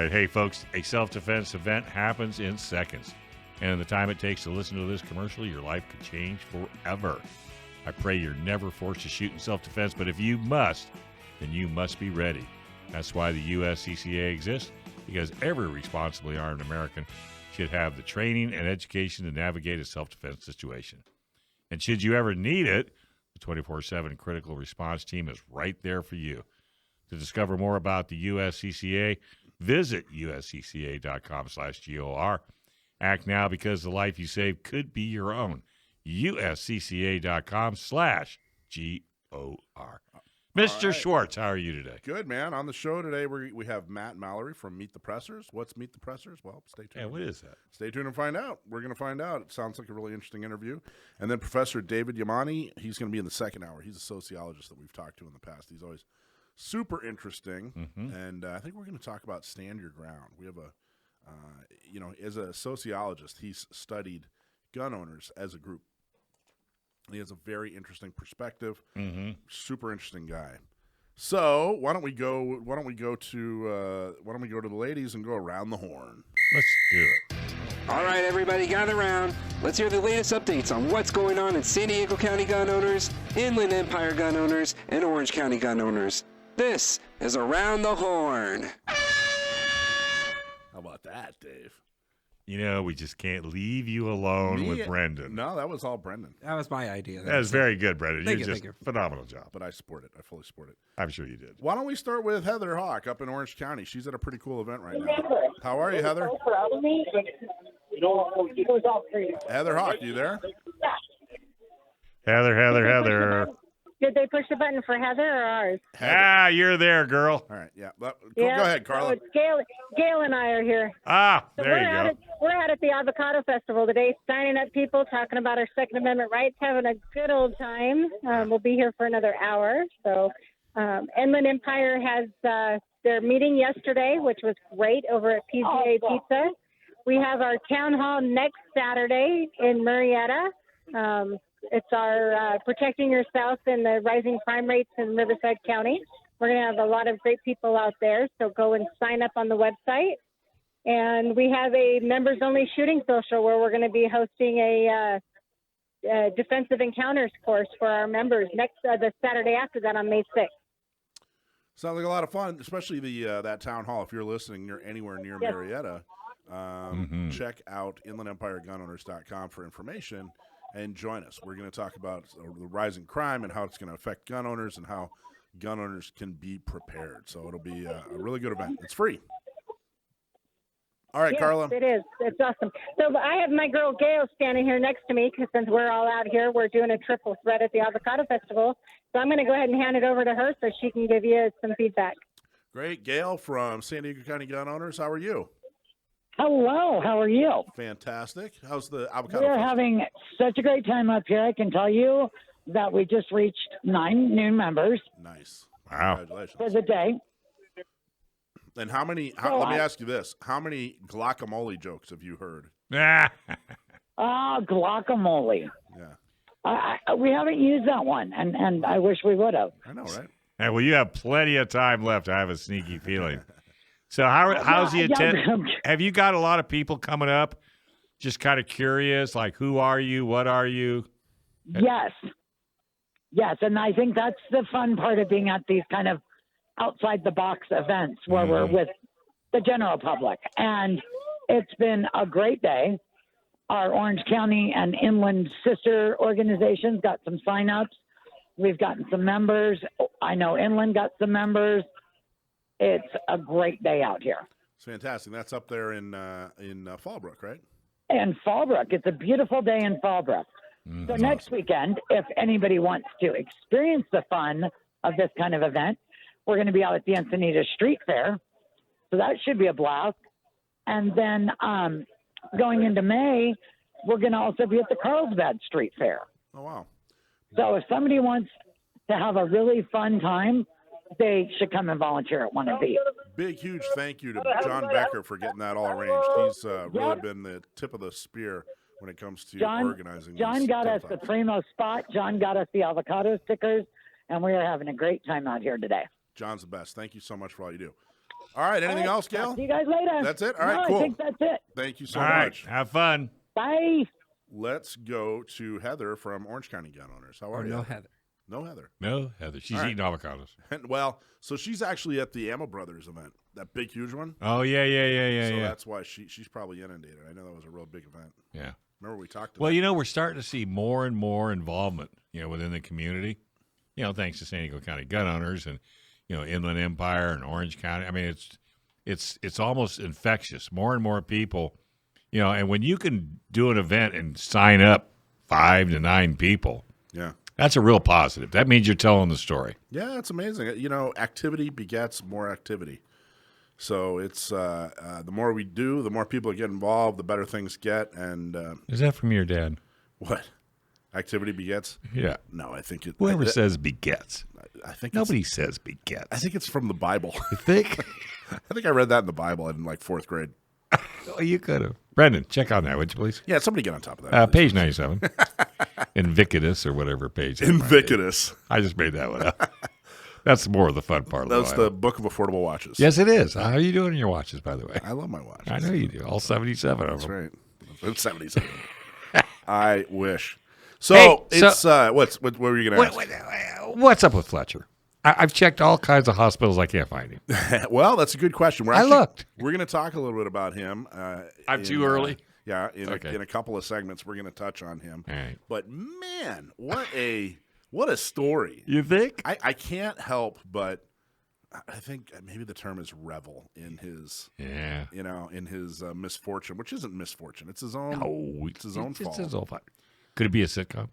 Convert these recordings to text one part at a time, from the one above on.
right. Hey, folks, a self-defense event happens in seconds. And in the time it takes to listen to this commercial, your life could change forever. I pray you're never forced to shoot in self-defense, but if you must, then you must be ready. That's why the USCCA exists, because every responsibly armed American should have the training and education to navigate a self-defense situation. And should you ever need it, the 24/7 critical response team is right there for you. To discover more about the USCCA, visit uscca.com/GOR. Act now because the life you save could be your own. uscca.com/GOR. Mr. Right. Schwartz, how are you today? Good, man. On the show today, we have Matt and Mallory from Meet the Pressers. What's Meet the Pressers? Well, stay tuned. Yeah, what is that? Stay tuned and find out. We're going to find out. It sounds like a really interesting interview. And then Professor David Yamane, he's going to be in the second hour. He's a sociologist that we've talked to in the past. He's always super interesting. And I think we're going to talk about stand your ground. We have as a sociologist, he's studied gun owners as a group. He has a very interesting perspective. Super interesting guy. So why don't we go to the ladies and go around the horn? Let's do it. All right, everybody, gather around. Let's hear the latest updates on what's going on in San Diego County gun owners, Inland Empire gun owners, and Orange County gun owners. This is Around the Horn. How about that, Dave? You know, we just can't leave you alone with Brendan. No, that was all Brendan. That was my idea. That was very good, Brendan. Thank you you, just phenomenal job. But I support it. I fully support it. I'm sure you did. Why don't we start with Heather Hawk up in Orange County? She's at a pretty cool event right now. How are you, Heather? Heather Hawk, you there? Heather. Did they push the button for Heather or ours? Heather. You're there, girl. All right, yeah. Go ahead, Carla. Gail and I are here. There you go. We're out at the Avocado Festival today, signing up people, talking about our Second Amendment rights, having a good old time. We'll be here for another hour. So Inland Empire has their meeting yesterday, which was great, over at PGA Pizza. We have our town hall next Saturday in Murrieta. It's our Protecting Yourself in the Rising Crime Rates in Riverside County. We're going to have a lot of great people out there, so go and sign up on the website. And we have a members-only shooting social where we're going to be hosting a defensive encounters course for our members the Saturday after that on May 6th. Sounds like a lot of fun, especially that town hall. If you're listening, you're anywhere near Murrieta, check out inlandempiregunowners.com for information. And join us. We're going to talk about the rising crime and how it's going to affect gun owners and how gun owners can be prepared. So it'll be a really good event. It's free. All right, yes, Carla. It is. It's awesome. So I have my girl Gail standing here next to me because since we're all out here, we're doing a triple threat at the Avocado Festival. So I'm going to go ahead and hand it over to her so she can give you some feedback. Great. Gail from San Diego County Gun Owners. How are you? Hello, how are you? Fantastic. How's the Avocado We're Festival? having such a great time up here. I can tell you that we just reached 9 new members. Nice. Wow. Congratulations. For the day. And let me ask you this. How many guacamole jokes have you heard? Guacamole. Yeah. We haven't used that one, and I wish we would have. I know, right? Hey, well, you have plenty of time left. I have a sneaky feeling. So how's the attendance? Have you got a lot of people coming up? Just kind of curious, like who are you? What are you? Yes, and I think that's the fun part of being at these kind of outside the box events where we're with the general public, and it's been a great day. Our Orange County and Inland sister organizations got some sign-ups. We've gotten some members. I know Inland got some members. It's a great day out here. It's fantastic. That's up there in Fallbrook, right? In Fallbrook. It's a beautiful day in Fallbrook. So next weekend, if anybody wants to experience the fun of this kind of event, we're going to be out at the Encinitas Street Fair. So that should be a blast. And then going into May, we're going to also be at the Carlsbad Street Fair. Oh, wow. So if somebody wants to have a really fun time, they should come and volunteer at one of these. Big, huge thank you to John Becker for getting that all arranged. He's really been the tip of the spear when it comes to organizing. John got us the primo spot. John got us the avocado stickers, and we are having a great time out here today. John's the best. Thank you so much for all you do. All right. Anything else, Talk Gail? to you guys later. That's it? All right, cool. I think that's it. Thank you so All right. much. Have fun. Bye. Let's go to Heather from Orange County Gun Owners. How are you? No Heather. No Heather. No, Heather. She's All right. eating avocados. And, well, so she's actually at the Ammo Brothers event, that big, huge one. Oh, yeah. So Yeah. that's why she's probably inundated. I know that was a real big event. Yeah. Remember we talked about Well, we're starting to see more and more involvement, within the community, thanks to San Diego County gun owners and, Inland Empire and Orange County. I mean, it's almost infectious. More and more people, and when you can do an event and sign up 5 to 9 people, Yeah. that's a real positive. That means you're telling the story. Yeah, it's amazing. Activity begets more activity. So it's the more we do, the more people get involved, the better things get. And Is that from your dad? what? Activity begets? Yeah. No, I think it. Whoever says begets. I think Nobody says begets. I think it's from the Bible. You think? I think I read that in the Bible in like 4th grade. Oh, you could have. Brendan, check on that, would you please? Yeah, somebody get on top of that. Page 97. Invictus or whatever page. that might be. Invictus. I just made that one up. That's more of the fun part of the That's Bible. the Book of Affordable Watches. Yes, it is. How are you doing in your watches, by the way? I love my watches. I know you do. All 77 of That's them. right. It's 77. I wish. So it's what were you going to ask? What's up with Fletcher? I've checked all kinds of hospitals. I can't find him. Well, that's a good question. I looked. We're going to talk a little bit about him. I'm too early? Yeah, in Okay. a couple of segments, we're going to touch on him. All right. But man, what a story! You think? I can't help but I think maybe the term is revel in his Yeah. in his misfortune, which isn't misfortune. It's his own. No, it's his own fault. It's his own fault. Could it be a sitcom?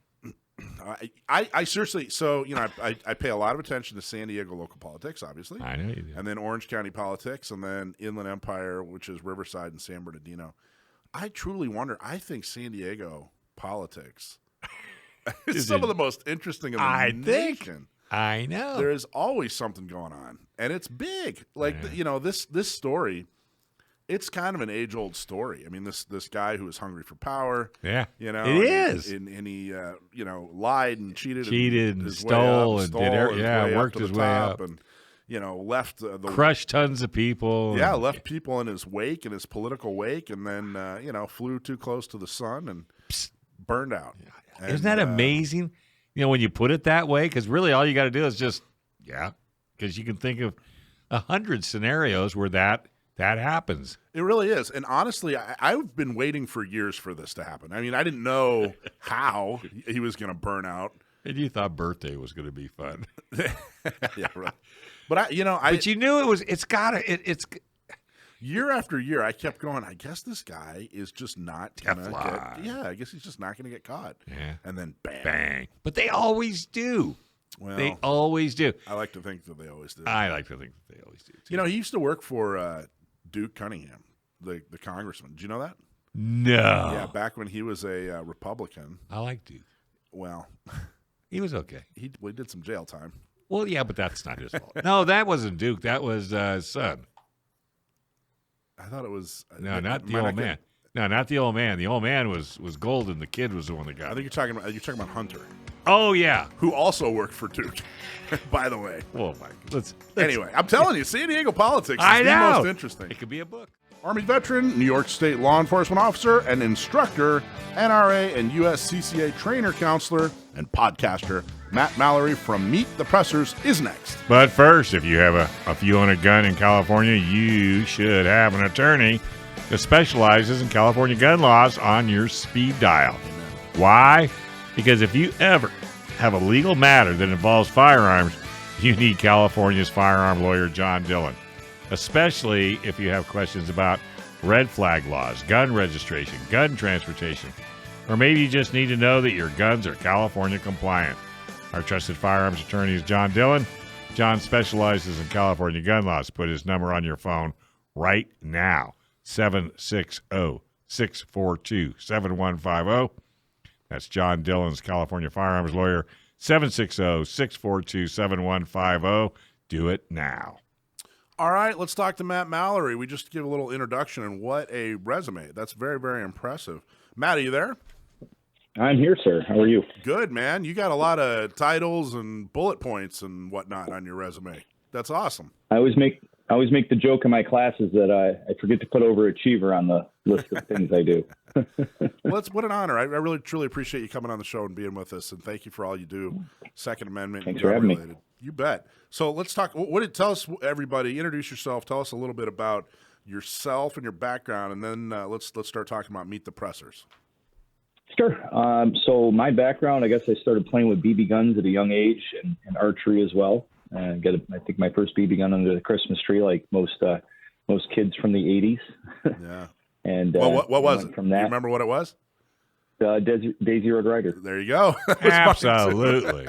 I seriously. So I pay a lot of attention to San Diego local politics, obviously. I know you do. And then Orange County politics, and then Inland Empire, which is Riverside and San Bernardino. I truly wonder. I think San Diego politics is some of the most interesting in the nation. I know. There is always something going on, and it's big. Like this story, it's kind of an age-old story. I mean, this guy who was hungry for power. Yeah, it is. And he lied and cheated and his stole way up, and did worked to his the way top up. and left Crushed tons of people. Yeah, left people in his wake, in his political wake, and then flew too close to the sun and burned out. And, isn't that amazing? When you put it that way, because really all you got to do is just because you can think of 100 scenarios where that happens. It really is. And honestly, I've been waiting for years for this to happen. I mean, I didn't know how he was going to burn out. And you thought birthday was going to be fun. Yeah, right. But but you knew it's year after year, I kept going, I guess this guy is just not going to Teflon. I guess he's just not going to get caught. Yeah. And then bang. Bang. But they always do. Well, They always do. I like to think that they always do. I like to think that they always do, too. He used to work for Duke Cunningham, the congressman. Did you know that? No. Yeah, back when he was a Republican. I like Duke. Well, He was okay. he did some jail time. Well, yeah, but that's not his fault. No, that wasn't Duke. That was his son. I thought it was. No, not the old man. No, not the old man. The old man was golden. The kid was the one that got I think you're talking about Hunter, Oh, yeah. who also worked for Duke, by the way. Oh, my. Let's Anyway, I'm telling you, San Diego politics is I the know. most interesting. It could be a book. Army veteran, New York State law enforcement officer, and instructor, NRA and USCCA trainer, counselor, and podcaster, Matt Mallory from Meet the Pressers is next. But first, if you have if you own a gun in California, you should have an attorney that specializes in California gun laws on your speed dial. Why? Because if you ever have a legal matter that involves firearms, you need California's firearm lawyer, John Dillon, especially if you have questions about red flag laws, gun registration, gun transportation, or maybe you just need to know that your guns are California compliant. Our trusted firearms attorney is John Dillon. John specializes in California gun laws. Put his number on your phone right now, 760-642-7150. That's John Dillon's California firearms lawyer, 760-642-7150. Do it now. All right, let's talk to Matt Mallory. We just give a little introduction, and what a resume. That's very, very impressive. Matt, are you there? I'm here, sir. How are you? Good, man. You got a lot of titles and bullet points and whatnot on your resume. That's awesome. I always make I always make the joke in my classes that I forget to put overachiever on the list of things I do. Well, what an honor. I really, truly appreciate you coming on the show and being with us, and thank you for all you do. Second Amendment. Thanks for having me. You bet. So let's talk. Tell us, everybody, introduce yourself. Tell us a little bit about yourself and your background, and then let's start talking about Meet the Pressers. Sure. So my background, I guess I started playing with BB guns at a young age and archery as well. I think my first BB gun under the Christmas tree, like most kids from the 80s. Yeah. And well, what was it? From that, you remember what it was? Daisy Road Rider. There you go. Absolutely.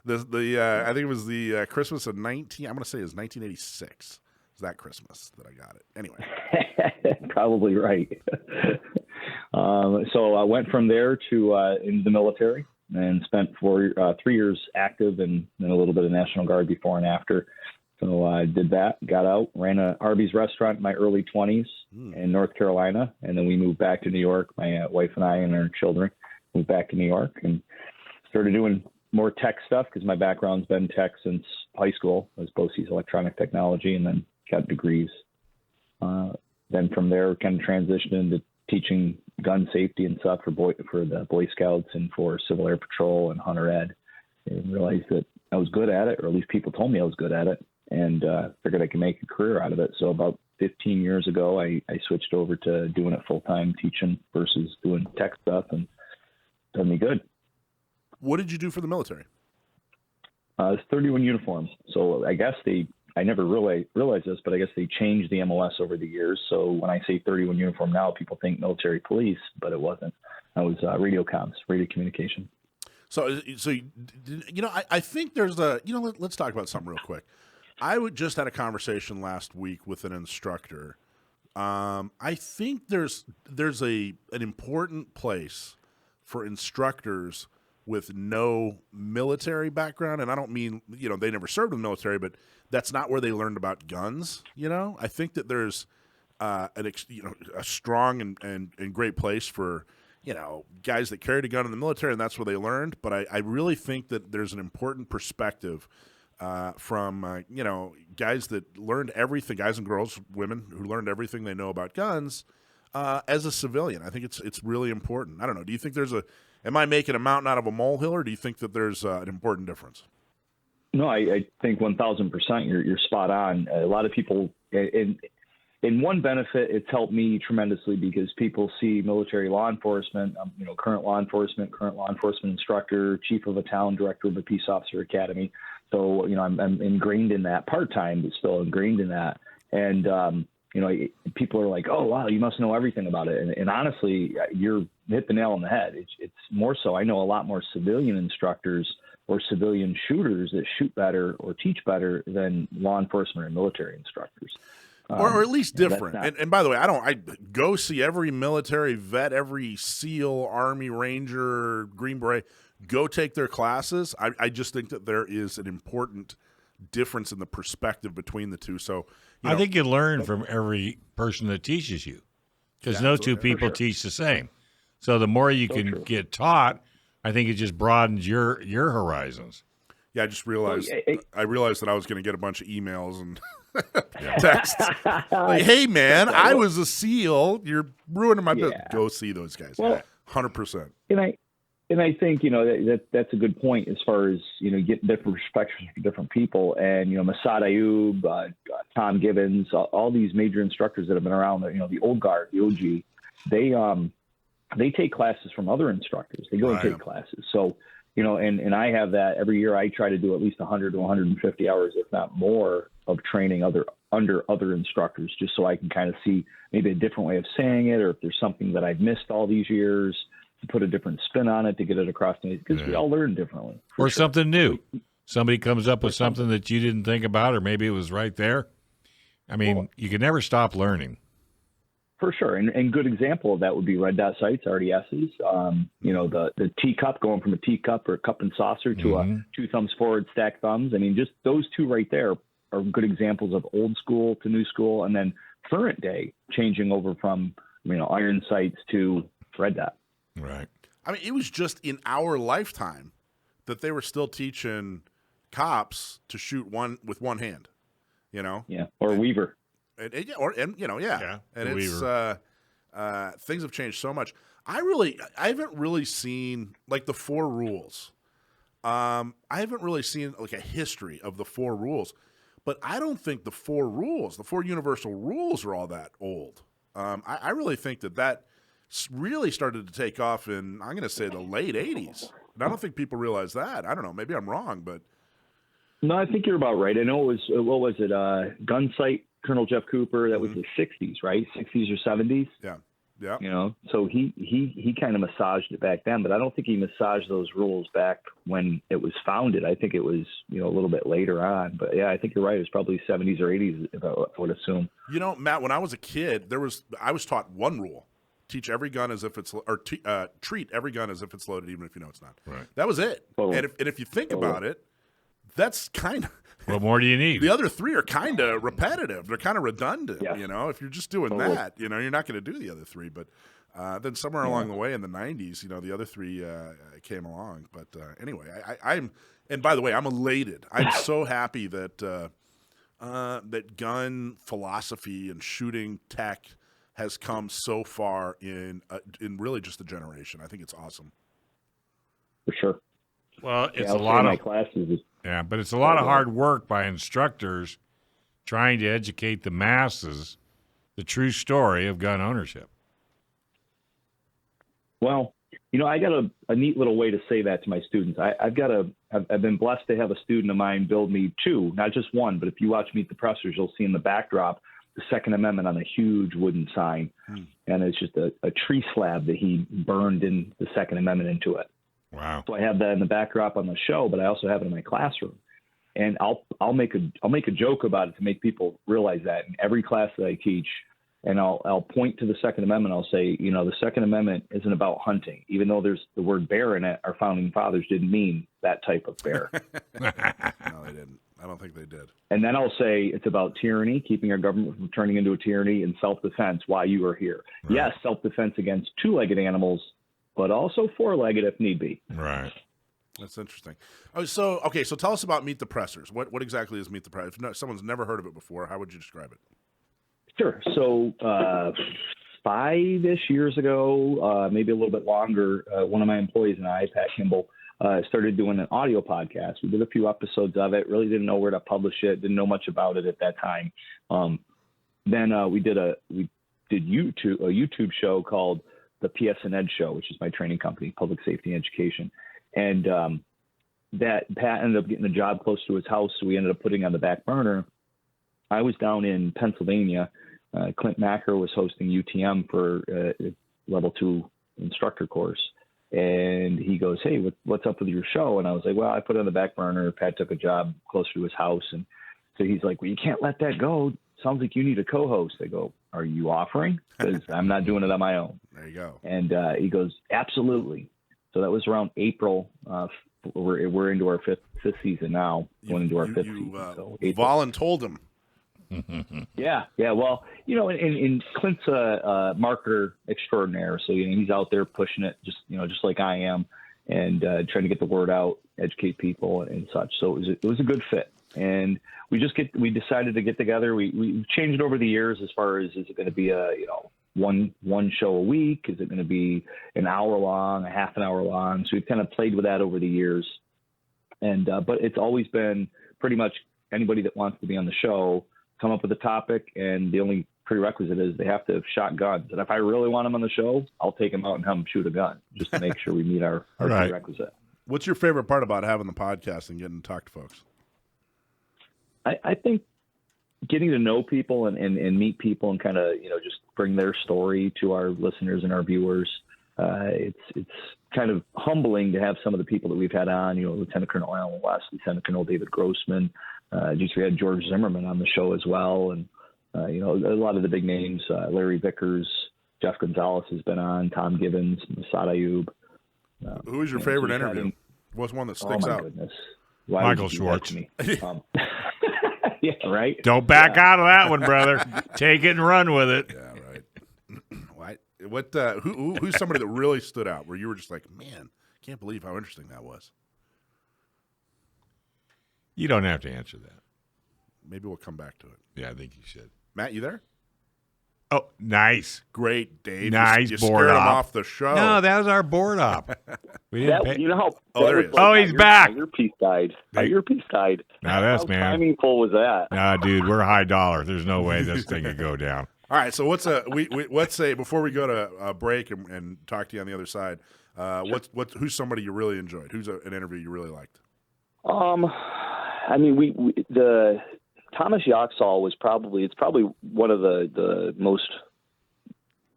I think it was the Christmas of I'm going to say it was 1986. It was that Christmas that I got it. Anyway. Probably right. So I went from there to into the military and spent 3 years active and then a little bit of National Guard before and after. So I did that, got out, ran a Arby's restaurant in my early 20s in North Carolina, and then we moved back to New York. My wife and I and our children moved back to New York and started doing more tech stuff because my background's been tech since high school. I was BOCES electronic technology and then got degrees. Then from there, kind of transitioned into teaching gun safety and stuff for the Boy Scouts and for Civil Air Patrol and Hunter Ed. And realized that I was good at it, or at least people told me I was good at it, and figured I could make a career out of it. So about 15 years ago, I switched over to doing it full-time, teaching versus doing tech stuff, and it done me good. What did you do for the military? It's 31 uniforms. So I guess I never really realized this, but I guess they changed the MOS over the years. So when I say 31 uniform now, people think military police, but it wasn't. I was radio comms, radio communication. So I think there's let's talk about something real quick. I just had a conversation last week with an instructor. I think there's an important place for instructors with no military background, and I don't mean they never served in the military, but that's not where they learned about guns. I think that there's a strong and great place for guys that carried a gun in the military, and that's where they learned. But I really think that there's an important perspective from guys that learned everything, guys and girls, women who learned everything they know about guns as a civilian. I think it's really important. I don't know. Do you think am I making a mountain out of a molehill, or do you think that there's an important difference? No, I think 1,000% you're spot on. A lot of people, in one benefit, it's helped me tremendously because people see military law enforcement, current law enforcement instructor, chief of a town, director of a peace officer academy. So, I'm ingrained in that part-time, but still ingrained in that. And, people are like, oh, wow, you must know everything about it. And honestly, you're hit the nail on the head. It's more so. I know a lot more civilian instructors or civilian shooters that shoot better or teach better than law enforcement or military instructors. Or at least different. And by the way, I go see every military vet, every SEAL, Army Ranger, Green Beret, go take their classes. I just think that there is an important difference in the perspective between the two. So I think you learn from every person that teaches you, because no two people teach the same. So the more you can get taught, I think it just broadens your horizons. Yeah, I just realized I realized that I was going to get a bunch of emails and texts like, "Hey, man, I was a SEAL. You're ruining my business." Go see those guys. 100%. And I think that's a good point as far as getting different perspectives from different people. And Masad Ayub, Tom Gibbons, all these major instructors that have been around. The old guard, the OG, they take classes from other instructors. They go and take classes. So and I have that every year. I try to do at least 100 to 150 hours, if not more, of training under other instructors, just so I can kind of see maybe a different way of saying it, or if there's something that I've missed all these years, to put a different spin on it to get it across to me, because we all learn differently. Or something new. Somebody comes up with something that you didn't think about, or maybe it was right there. I mean, you can never stop learning. For sure. And good example of that would be red dot sights, RDSs. The teacup, going from a teacup or a cup and saucer to a 2 thumbs forward, stacked thumbs. I mean, just those two right there are good examples of old school to new school, and then current day changing over from iron sights to red dot. Right. I mean, it was just in our lifetime that they were still teaching cops to shoot with one hand. you know. Yeah, or Weaver. And things have changed so much. I haven't really seen like the 4 rules. I haven't really seen like a history of the 4 rules, but I don't think the 4 universal rules are all that old. I really think that really started to take off in, I'm going to say, the late 80s. And I don't think people realize that. I don't know. Maybe I'm wrong, but. No, I think you're about right. I know it was, what was it, Gun Sight, Colonel Jeff Cooper, that was the 60s, right? 60s or 70s? Yeah. Yeah. You know, so he kind of massaged it back then, but I don't think he massaged those rules back when it was founded. I think it was, a little bit later on. But yeah, I think you're right. It was probably 70s or 80s, if I would assume. You know, Matt, when I was a kid, I was taught one rule: teach every gun as if it's, treat every gun as if it's loaded, even if you know it's not. Right. That was it. Totally. And if you think about it, that's kind of. What more do you need? The other 3 are kind of repetitive. They're kind of redundant. Yeah. If you're just doing that, you're not going to do the other 3. But then somewhere along the way in the 90s, the other 3 came along. But anyway, I'm and by the way, I'm elated. I'm so happy that that gun philosophy and shooting tech has come so far in really just a generation. I think it's awesome. For sure. Well, it's a I'll lot say my of classes. yeah, but it's a lot of hard work by instructors trying to educate the masses the true story of gun ownership. Well, I got a neat little way to say that to my students. I've been blessed to have a student of mine build me 2, not just 1, but if you watch Meet the Pressers, you'll see in the backdrop the Second Amendment on a huge wooden sign. And it's just a tree slab that he burned in the Second Amendment into it. Wow. So I have that in the backdrop on the show, but I also have it in my classroom. And I'll make a joke about it to make people realize that in every class that I teach. And I'll point to the Second Amendment. I'll say, the Second Amendment isn't about hunting. Even though there's the word bear in it, our founding fathers didn't mean that type of bear. No, they didn't. I don't think they did. And then I'll say it's about tyranny, keeping our government from turning into a tyranny, and self-defense, why you are here. Right. Yes, self-defense against 2-legged animals, but also 4-legged if need be. Right. That's interesting. Oh, so tell us about Meet the Pressers. What exactly is Meet the Pressers? If someone's never heard of it before, how would you describe it? Sure. So 5-ish years ago, maybe a little bit longer, one of my employees and I, Pat Kimball, started doing an audio podcast. We did a few episodes of it, really didn't know where to publish it, didn't know much about it at that time. Then we did a YouTube show called the PSN Ed Show, which is my training company, Public Safety and Education. And that Pat ended up getting a job close to his house, so we ended up putting on the back burner. I was down in Pennsylvania. Clint Macker was hosting UTM for a level 2 instructor course. And he goes, hey, what's up with your show? And I was like, well, I put it on the back burner. Pat took a job closer to his house. And so he's like, well, you can't let that go. Sounds like you need a co-host. I go, are you offering? Because I'm not doing it on my own. There you go. And he goes, absolutely. So that was around April. We're into our fifth season now. Going into our fifth season. So voluntold him. Yeah. Well, and Clint's a marketer extraordinaire. So he's out there pushing it, just like I am, and trying to get the word out, educate people and such. So it was a good fit. And we decided to get together. We changed over the years as far as, is it going to be a one show a week? Is it going to be an hour long, a half an hour long? So we've kind of played with that over the years. And but it's always been pretty much anybody that wants to be on the show come up with a topic, and the only prerequisite is they have to have shot guns. And if I really want them on the show, I'll take them out and have them shoot a gun just to make sure we meet our right. prerequisite. What's your favorite part about having the podcast and getting to talk to folks? I think getting to know people and meet people and kind of, just bring their story to our listeners and our viewers. It's kind of humbling to have some of the people that we've had on, Lieutenant Colonel Alan West, Lieutenant Colonel David Grossman. We had George Zimmerman on the show as well. And, a lot of the big names, Larry Vickers, Jeff Gonzalez has been on, Tom Gibbons, Masad Ayub. Who was your favorite interview? What's one that sticks out? Goodness. Michael Schwartz. Yeah, right. Don't back out of that one, brother. Take it and run with it. Yeah, right. What? Who's somebody that really stood out where you were just like, man, can't believe how interesting that was? You don't have to answer that. Maybe we'll come back to it. Yeah, I think you should. Matt, you there? Oh, nice. Great, Dave. Nice you board scared him op. off the show. No, that was our board op. We didn't pay. You know how? Oh, there he is. Oh, he's back. My earpiece died. My earpiece died. Now that's, How man. timingful was that? Nah, dude, we're high dollar. There's no way this thing could go down. All right, so let's say before we go to a break and talk to you on the other side, who's somebody you really enjoyed? Who's an interview you really liked? I mean, the Thomas Yoxall was probably one of the most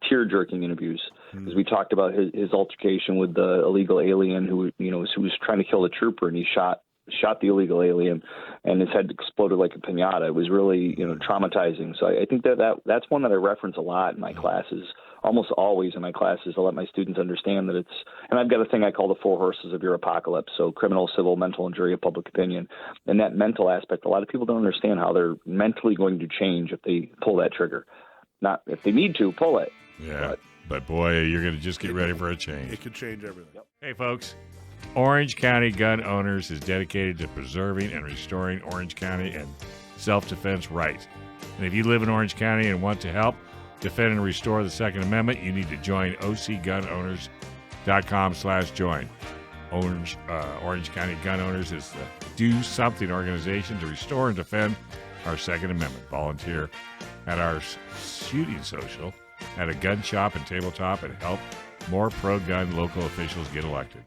tear-jerking interviews, because we talked about his altercation with the illegal alien who was trying to kill the trooper, and he shot the illegal alien, and his head exploded like a piñata. It was really traumatizing. So I think that's one that I reference a lot in my classes. Almost always in my classes, I let my students understand that and I've got a thing I call the 4 horses of your apocalypse. So criminal, civil, mental, and jury of public opinion. And that mental aspect, a lot of people don't understand how they're mentally going to change if they pull that trigger. Not if they need to pull it. Yeah, but boy, you're going to just get ready for a change. It could change everything. Yep. Hey, folks. Orange County Gun Owners is dedicated to preserving and restoring Orange County and self-defense rights. And if you live in Orange County and want to help defend and restore the Second Amendment, you need to join OCGonowners.com/join. Orange County Gun Owners is the Do Something organization to restore and defend our Second Amendment. Volunteer at our shooting social, at a gun shop and tabletop, and help more pro-gun local officials get elected.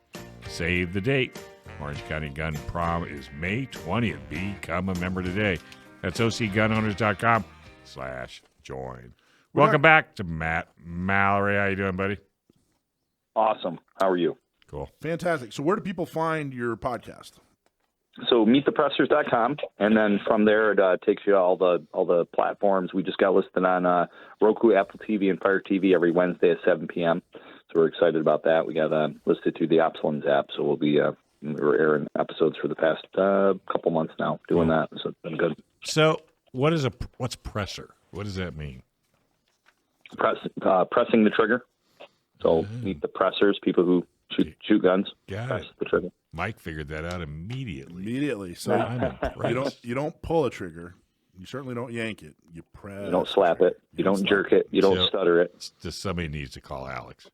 Save the date. Orange County Gun Prom is May 20th. Become a member today. That's OCGonowners.com/join. Welcome back to Matt Mallory. How you doing, buddy? Awesome. How are you? Cool. Fantastic. So where do people find your podcast? So meetthepressers.com, and then from there it takes you to all the platforms. We just got listed on Roku, Apple TV, and Fire TV every Wednesday at 7 p.m. So we're excited about that. We got listed through the OpsLens app, so we'll be we're airing episodes for the past couple months now doing that. So it's been good. So what's presser? What does that mean? Pressing the trigger. So meet the pressers, people who shoot guns. Press the trigger. Mike figured that out immediately. So I'm impressed. you don't pull a trigger. You certainly don't yank it. You press. You don't slap it. You don't jerk it. You don't stutter it. Just somebody needs to call Alex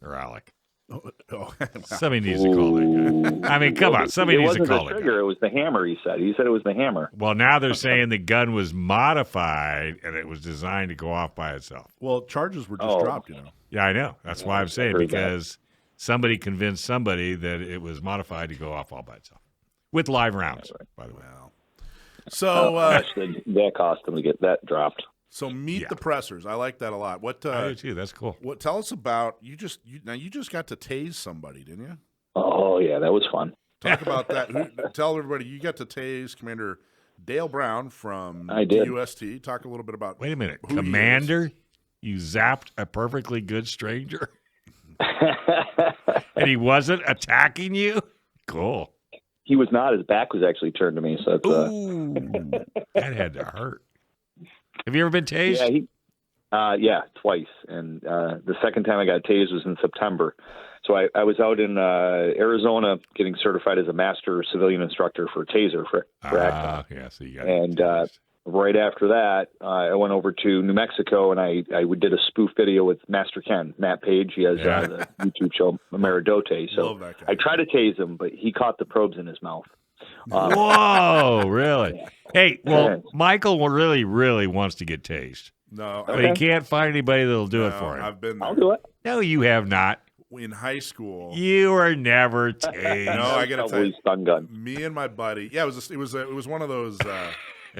or Alec. Wow. Somebody needs to call that guy. I mean, come on. Somebody needs to call the it. Trigger. It was the hammer, he said. He said it was the hammer. Well, now they're saying the gun was modified and it was designed to go off by itself. Well, charges were just dropped, Yeah, I know. That's why I'm saying, because somebody convinced somebody that it was modified to go off all by itself. With live rounds, by the way. Wow. So that cost them to get that dropped. So meet the pressers. I like that a lot. What I do too. That's cool. What? Tell us about you just got to tase somebody, didn't you? Oh yeah, that was fun. Talk about that. Tell everybody you got to tase Commander Dale Brown from UST. Talk a little bit about. Wait a minute, Commander, you zapped a perfectly good stranger, and he wasn't attacking you. Cool. He was not. His back was actually turned to me. So that's, that had to hurt. Have you ever been tased? Yeah, twice. And the second time I got tased was in September. So I was out in Arizona getting certified as a master civilian instructor for taser for Axon. Yeah, so you got and right after that, I went over to New Mexico and I did a spoof video with Master Ken, Matt Page. He has the YouTube show Meridote. So I tried to tase him, but he caught the probes in his mouth. Whoa, really? Hey, well, Michael really, really wants to get tased. No. But he can't find anybody that'll do it for him. I've been there. I'll do it. No, you have not. In high school. You were never tased. No, I got to tell you. Stun gun. Me and my buddy. Yeah, it was one of those,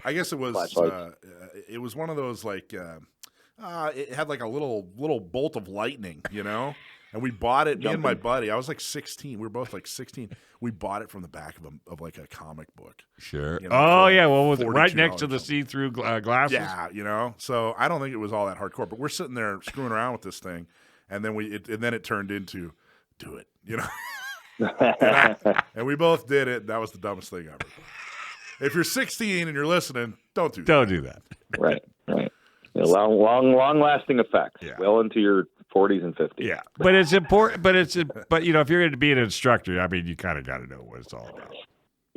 I guess it was one of those like, it had like a little bolt of lightning, you know? And we bought it, me and my buddy. I was like 16. We were both like 16. We bought it from the back of like a comic book. Sure. You know, well, was it right next to the see-through glasses? Yeah, you know. So I don't think it was all that hardcore. But we're sitting there screwing around with this thing, and then it turned into do it, you know. and we both did it. That was the dumbest thing ever. If you're 16 and you're listening, don't do that. Don't do that. Right. Long-lasting effects. Yeah. Well into your 40s and 50s. Yeah, but it's important. But if you're going to be an instructor, I mean, you kind of got to know what it's all about.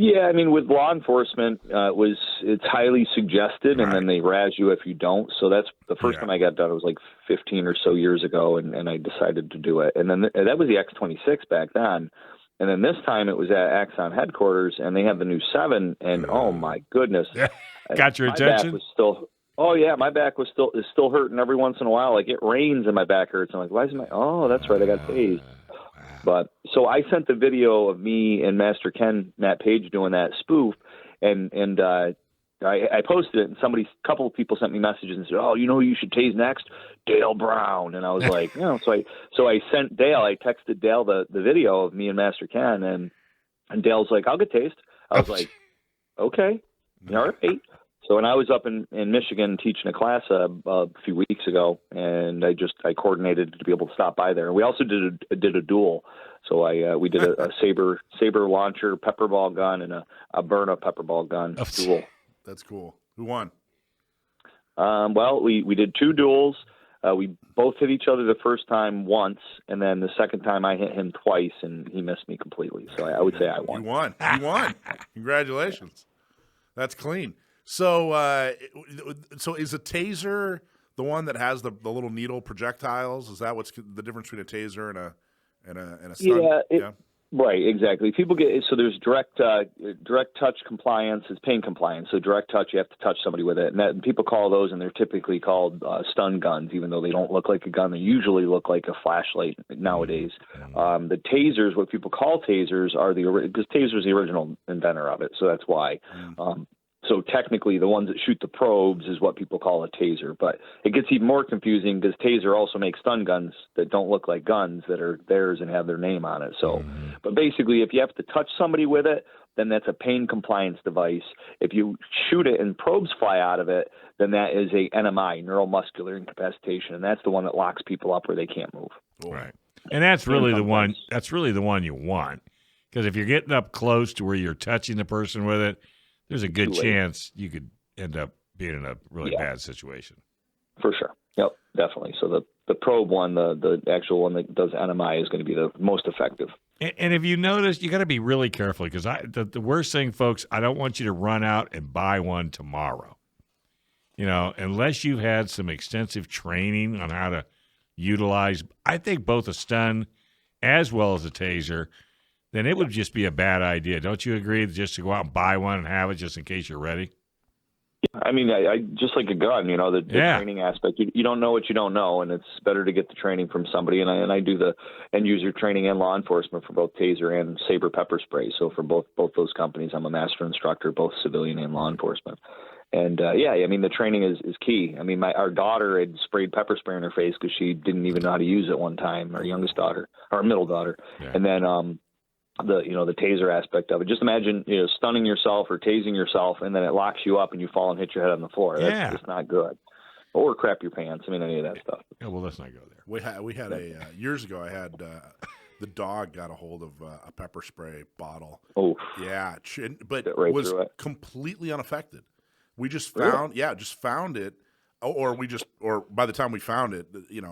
Yeah, I mean, with law enforcement, it's highly suggested, and then they razz you if you don't. So that's the first time I got done. It was like 15 or so years ago, and I decided to do it. And then that was the X26 back then. And then this time it was at Axon headquarters, and they have the new 7. And oh my goodness, got your attention? My back is still hurting every once in a while. Like it rains and my back hurts. I'm like, why is my? Oh, that's right, I got tased. But so I sent the video of me and Master Ken, Matt Page, doing that spoof, and I posted it, and a couple of people sent me messages and said, "Oh, you know who you should tase next? Dale Brown." And I was like, so I sent Dale. I texted Dale the video of me and Master Ken, and Dale's like, "I'll get tased." I was like, "Okay, all right." So when I was up in Michigan teaching a class a few weeks ago, and I coordinated to be able to stop by there. And we also did a duel. So we did a saber launcher pepperball gun and a Byrna pepperball gun duel. That's cool. Who won? Well, we did 2 duels. We both hit each other the first time once, and then the second time I hit him twice, and he missed me completely. So I would say I won. You won. Congratulations. That's clean. So is a taser the one that has the little needle projectiles? Is that what's the difference between a taser and a stun? Yeah. Right, exactly. People there's direct touch compliance is pain compliance. So direct touch, you have to touch somebody with it, and people call those, and they're typically called stun guns, even though they don't look like a gun. They usually look like a flashlight nowadays. The tasers, what people call tasers, are because taser's the original inventor of it, so that's why. So technically, the ones that shoot the probes is what people call a taser. But it gets even more confusing because taser also makes stun guns that don't look like guns that are theirs and have their name on it. So, but basically, if you have to touch somebody with it, then that's a pain compliance device. If you shoot it and probes fly out of it, then that is a NMI, neuromuscular incapacitation, and that's the one that locks people up where they can't move. Right, and that's really the one. That's really the one you want, because if you're getting up close to where you're touching the person with it, there's a good chance you could end up being in a really bad situation. For sure. Yep, definitely. So the probe one, the actual one that does NMI, is going to be the most effective. And if you notice, you got to be really careful, because the worst thing, folks, I don't want you to run out and buy one tomorrow. Unless you've had some extensive training on how to utilize, I think, both a stun as well as a taser, then it would just be a bad idea. Don't you agree, just to go out and buy one and have it just in case you're ready? I mean, I just like a gun, the training aspect. You don't know what you don't know, and it's better to get the training from somebody. And I do the end user training and law enforcement for both taser and saber pepper spray. So for both those companies, I'm a master instructor, both civilian and law enforcement. And the training is key. I mean, our daughter had sprayed pepper spray in her face because she didn't even know how to use it one time. Our youngest daughter, our middle daughter, and then the taser aspect of it. Just imagine stunning yourself or tasing yourself, and then it locks you up and you fall and hit your head on the floor. That's just not good. Or crap your pants. I mean, any of that stuff. Yeah, well, let's not go there. We had years ago. I had the dog got a hold of a pepper spray bottle. Oh, yeah, but right was completely unaffected. We just found it, or by the time we found it,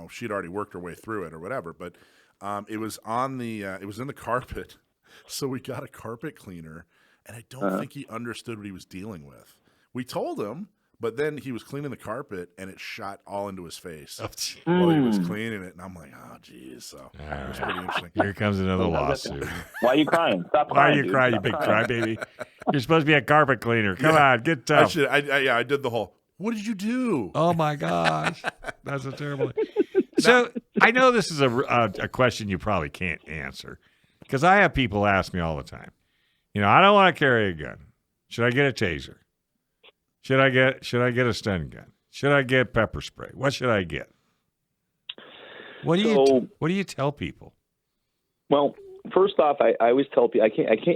she'd already worked her way through it or whatever. But it was it was in the carpet. So we got a carpet cleaner, and I don't think he understood what he was dealing with. We told him, but then he was cleaning the carpet, and it shot all into his face while he was cleaning it. And I'm like, oh, geez. So it was pretty interesting. Here comes another lawsuit. Why are you crying? Stop crying. Why are you dude. crying, you big crybaby? You're supposed to be a carpet cleaner. Come on, get tough. I did the whole, what did you do? Oh, my gosh. That's a terrible thing. So I know this is a question you probably can't answer, because I have people ask me all the time, I don't want to carry a gun. Should I get a taser? Should I get a stun gun? Should I get pepper spray? What should I get? What do you tell people? Well, first off, I always tell people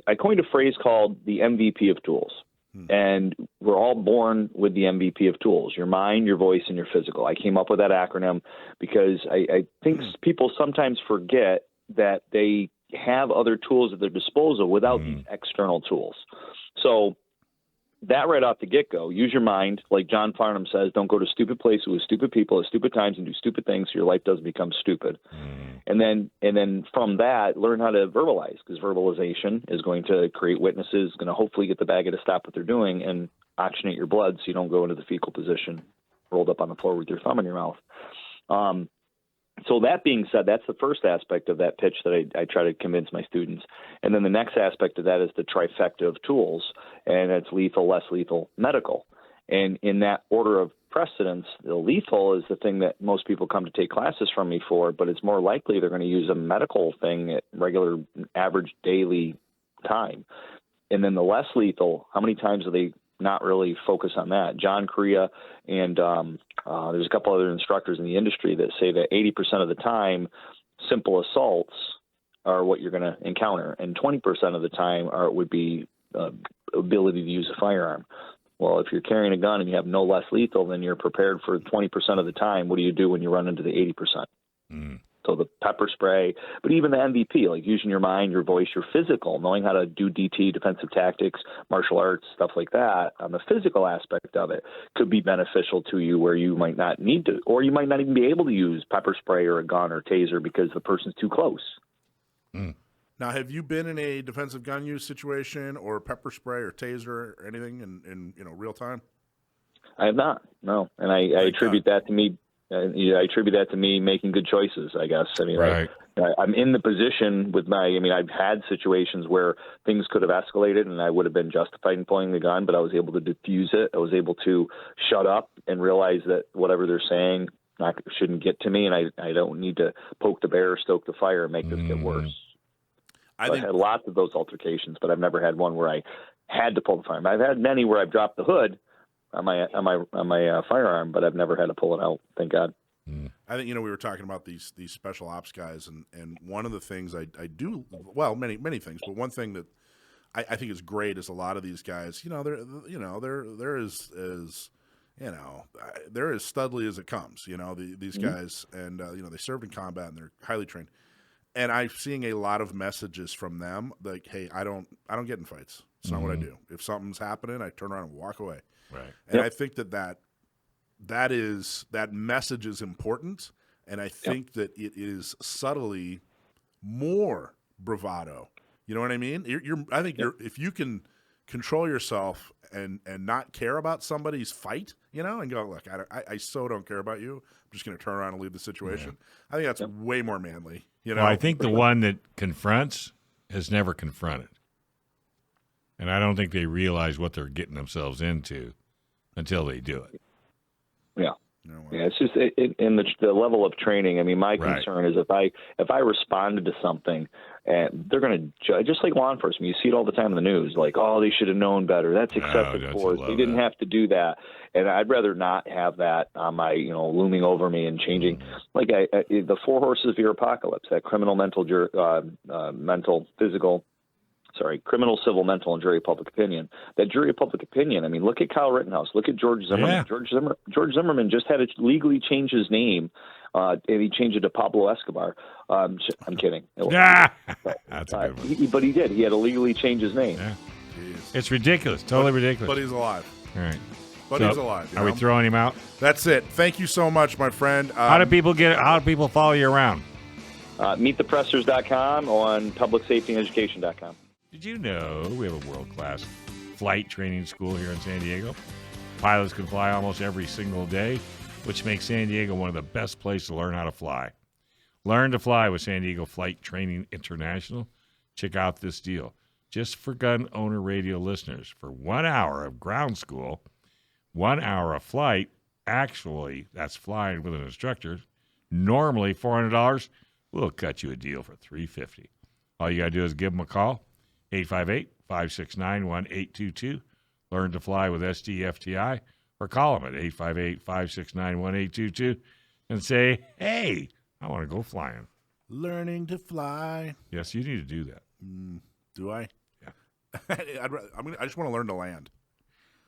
I coined a phrase called the MVP of tools. And we're all born with the MVP of tools: your mind, your voice, and your physical. I came up with that acronym because I think people sometimes forget that they have other tools at their disposal without these external tools. So that right off the get-go. Use your mind. Like John Farnham says, don't go to stupid places with stupid people at stupid times and do stupid things so your life doesn't become stupid. And then from that, learn how to verbalize, because verbalization is going to create witnesses, going to hopefully get the bagger to stop what they're doing and oxygenate your blood so you don't go into the fecal position, rolled up on the floor with your thumb in your mouth. So that being said, that's the first aspect of that pitch that I try to convince my students. And then the next aspect of that is the trifecta of tools, and it's lethal, less lethal, medical. And in that order of precedence, the lethal is the thing that most people come to take classes from me for, but it's more likely they're going to use a medical thing at regular, average daily time. And then the less lethal, how many times do they not really focus on that? John Correa and there's a couple other instructors in the industry that say that 80% of the time, simple assaults are what you're going to encounter, and 20% of the time would be ability to use a firearm. Well, if you're carrying a gun and you have no less lethal, then you're prepared for 20% of the time. What do you do when you run into the 80%? So the pepper spray, but even the MVP, like using your mind, your voice, your physical, knowing how to do DT, defensive tactics, martial arts, stuff like that, on the physical aspect of it could be beneficial to you, where you might not need to, or you might not even be able to use pepper spray or a gun or taser because the person's too close. Now, have you been in a defensive gun use situation or pepper spray or taser or anything in real time? I have not, no. And I attribute that to me. I attribute that to me making good choices, I guess. I mean, right. I'm in the position with I've had situations where things could have escalated and I would have been justified in pulling the gun, but I was able to diffuse it. I was able to shut up and realize that whatever they're saying shouldn't get to me, and I don't need to poke the bear or stoke the fire and make this get worse. I've had lots of those altercations, but I've never had one where I had to pull the firearm. I've had many where I've dropped the hood on my firearm, but I've never had to pull it out. Thank God. I think we were talking about these special ops guys, and one of the things I do, well, many things, but one thing that I think is great is a lot of these guys. They're as studly as it comes. These guys, and they served in combat and they're highly trained. And I'm seeing a lot of messages from them like, "Hey, I don't get in fights. It's not what I do. If something's happening, I turn around and walk away." Right. And I think that message is important, and I think that it is subtly more bravado. You know what I mean? I think if you can control yourself and not care about somebody's fight, and go, "Look, I so don't care about you. I'm just going to turn around and leave the situation." I think that's way more manly. Well, I think the one that confronts has never confronted. And I don't think they realize what they're getting themselves into until they do it. Yeah. Yeah, it's just in the level of training. I mean, my concern is if I responded to something, and they're going to judge, just like law enforcement. You see it all the time in the news, like, "Oh, they should have known better. That's excessive force. They didn't have to do that." And I'd rather not have that on my, looming over me and changing. Like the four horses of your apocalypse: that criminal, criminal, civil, mental, and jury of public opinion. That jury of public opinion, I mean, look at Kyle Rittenhouse. Look at George Zimmerman. Yeah. George Zimmerman just had to legally change his name, and he changed it to Pablo Escobar. I'm kidding. That's a good one. But he did. He had to legally change his name. Yeah. It's ridiculous. Totally ridiculous. But he's alive. All right. But he's alive. Are we throwing him out? That's it. Thank you so much, my friend. How do people follow you around? Meetthepressers.com on publicsafetyandeducation.com. Did you know we have a world-class flight training school here in San Diego? Pilots can fly almost every single day, which makes San Diego one of the best places to learn how to fly. Learn to fly with San Diego Flight Training International. Check out this deal. Just for Gun Owner Radio listeners, for 1 hour of ground school, 1 hour of flight, actually, that's flying with an instructor, normally $400, we'll cut you a deal for $350. All you got to do is give them a call. 858-569-1822. Learn to fly with SDFTI, or call them at 858-569-1822 and say, "Hey, I want to go flying." Learning to fly. Yes, you need to do that. Do I? Yeah. I just want to learn to land.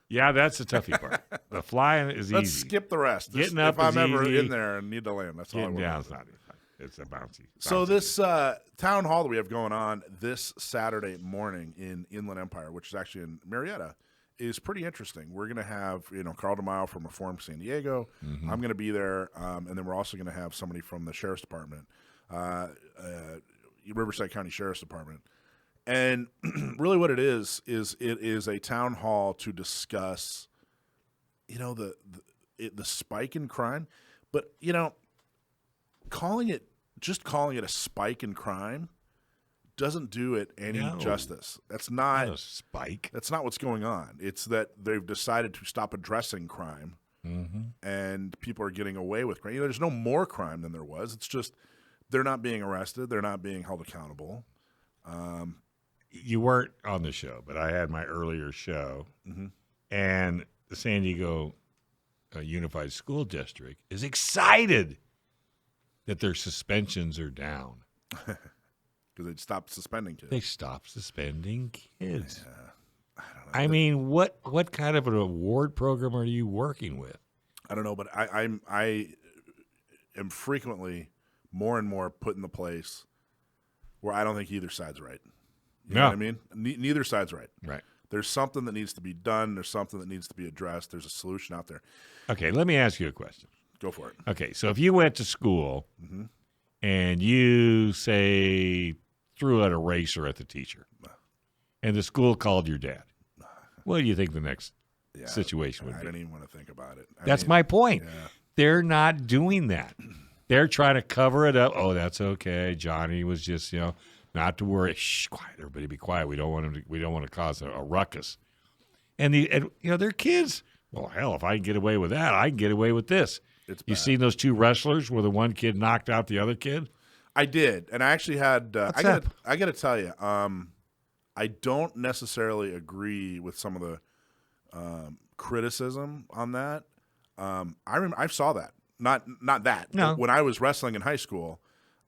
Yeah, that's the toughie part. The flying is easy. Let's skip the rest. Getting up if I'm ever easy. in there and need to land, that's all I want. Getting down's not easy. It's a bouncy. So this town hall that we have going on this Saturday morning in Inland Empire, which is actually in Marietta, is pretty interesting. We're going to have, Carl DeMille from Reform San Diego. I'm going to be there. And then we're also going to have somebody from the Sheriff's Department, Riverside County Sheriff's Department. And really what it is it is a town hall to discuss, the spike in crime. But, calling it a spike in crime doesn't do it any justice. That's not a spike. That's not what's going on. It's that they've decided to stop addressing crime, and people are getting away with crime. There's no more crime than there was. It's just they're not being arrested. They're not being held accountable. You weren't on the show, but I had my earlier show, and the San Diego Unified School District is excited that their suspensions are down. Because they stopped suspending kids. They stopped suspending kids. Yeah. I don't know. I mean, what kind of an award program are you working with? I don't know, but I am frequently more and more put in the place where I don't think either side's right. You know what I mean? Neither side's right. Right. There's something that needs to be done. There's something that needs to be addressed. There's a solution out there. Okay, let me ask you a question. Go for it. Okay, so if you went to school and you, say, threw an eraser at the teacher and the school called your dad, what do you think the next situation would be? I didn't even want to think about it. That's my point. Yeah. They're not doing that. They're trying to cover it up. Oh, that's okay. Johnny was just, not to worry. Shh, quiet. Everybody be quiet. We don't want to cause a ruckus. And they're kids. Well, hell, if I can get away with that, I can get away with this. You seen those two wrestlers where the one kid knocked out the other kid? I did, and I actually had. What's up? I got to tell you, I don't necessarily agree with some of the criticism on that. I saw that. Not that. No. When I was wrestling in high school.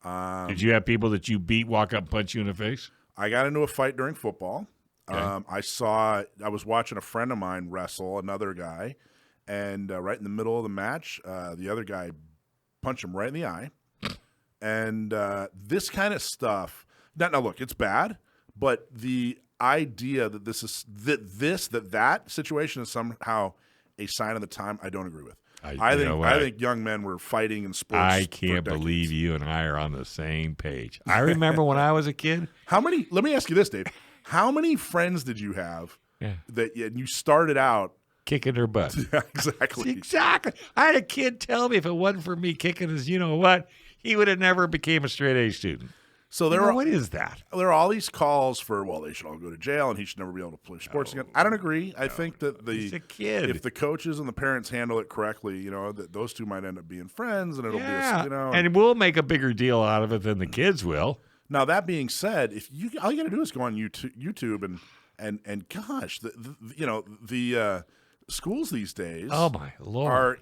Did you have people that you beat walk up and punch you in the face? I got into a fight during football. Okay. I was watching a friend of mine wrestle another guy, and right in the middle of the match, the other guy punched him right in the eye. And this kind of stuff. Now, look, it's bad, but the idea that that situation is somehow a sign of the time, I don't agree with. I think young men were fighting in sports. I can't believe you and I are on the same page. I remember when I was a kid. Let me ask you this, Dave. How many friends did you have that you started out kicking their butt? Exactly. Exactly. I had a kid tell me if it wasn't for me kicking his, he would have never became a straight A student. So what is that? There are all these calls for, they should all go to jail and he should never be able to play sports again. I don't agree. I think that he's a kid. If the coaches and the parents handle it correctly, that those two might end up being friends, and it'll be and we'll make a bigger deal out of it than the kids will. Now that being said, all you got to do is go on YouTube and gosh, the schools these days, oh my Lord, are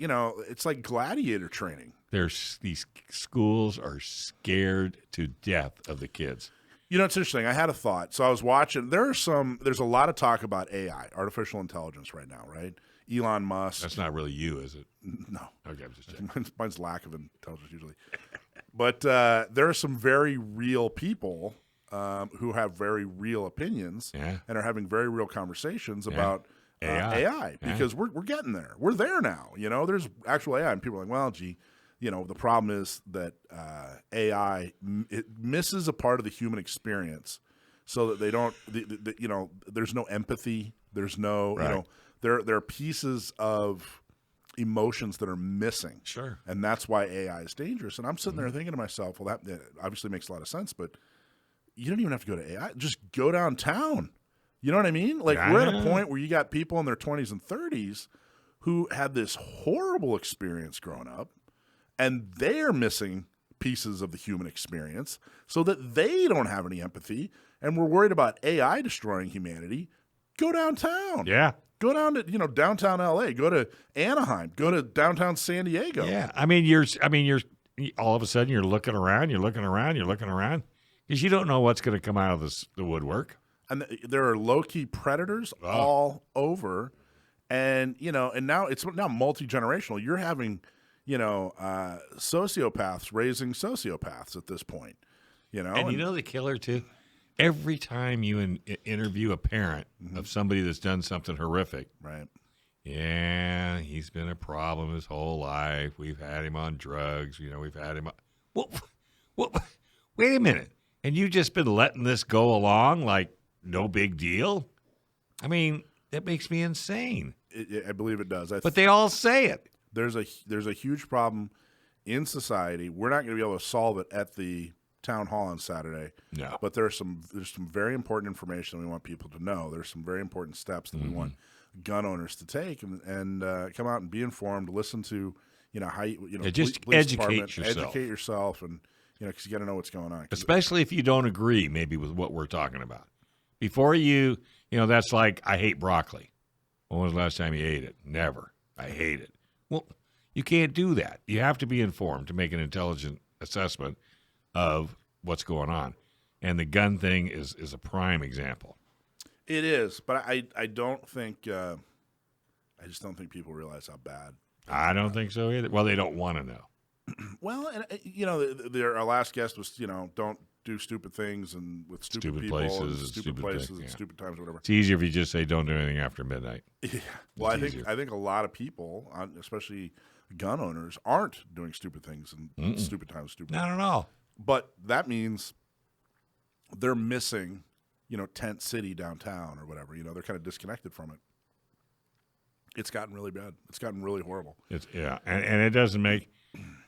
it's like gladiator training. These schools are scared to death of the kids. It's interesting. I had a thought. So I was watching. There's a lot of talk about AI, artificial intelligence, right now, right? Elon Musk. That's not really you, is it? No. Okay, I'm just checking. Mine's lack of intelligence usually. But there are some very real people who have very real opinions and are having very real conversations about AI because we're getting there. We're there now. There's actual AI, and people are like, well, gee. The problem is that AI it misses a part of the human experience, so that they don't. There's no empathy. There's no. There are pieces of emotions that are missing. Sure. And that's why AI is dangerous. And I'm sitting there thinking to myself, well, that obviously makes a lot of sense, but you don't even have to go to AI. Just go downtown. You know what I mean? Like we're at a point where you got people in their 20s and 30s who had this horrible experience growing up. And they're missing pieces of the human experience so that they don't have any empathy. And we're worried about AI destroying humanity. Go downtown. Yeah. Go down to, downtown LA. Go to Anaheim. Go to downtown San Diego. Yeah. You're all of a sudden you're looking around because you don't know what's going to come out of the woodwork. And there are low-key predators all over. And, and now it's now multi-generational. You're having sociopaths raising sociopaths at this point, And the killer too, every time you interview a parent Mm-hmm. of somebody that's done something horrific, Right. yeah, he's been a problem his whole life. We've had him on drugs. We've had him. Well, wait a minute. And you've just been letting this go along like no big deal? I mean, that makes me insane. I believe it does. But they all say it. There's a huge problem in society. We're not going to be able to solve it at the town hall on Saturday. No. But there's some very important information we want people to know. There's some very important steps that we want gun owners to take and come out and be informed. Listen to how just police educate department, yourself. Educate yourself, and because you got to know what's going on. Especially if you don't agree, maybe with what we're talking about. Before that's like I hate broccoli. When was the last time you ate it? Never. I hate it. Well, you can't do that. You have to be informed to make an intelligent assessment of what's going on. And the gun thing is a prime example. It is, but I don't think I just don't think people realize how bad. I don't think so either. Well, they don't want to know. Well, and our last guest was don't do stupid things and with stupid people, places, and and stupid places, things, and stupid times, whatever. It's easier if you just say don't do anything after midnight. Yeah. Well, I easier. think a lot of people, especially gun owners, aren't doing stupid things and stupid times, stupid. Not at all. But that means they're missing, Tent City downtown or whatever. They're kind of disconnected from it. It's gotten really bad. It's gotten really horrible. And it doesn't make.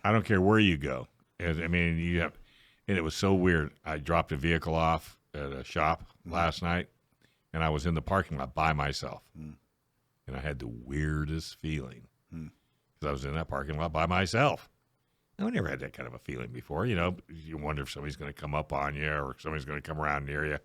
I don't care where you go. And it was so weird. I dropped a vehicle off at a shop last night, and I was in the parking lot by myself, and I had the weirdest feeling because I was in that parking lot by myself. I never had that kind of a feeling before. You wonder if somebody's going to come up on you or somebody's going to come around near you.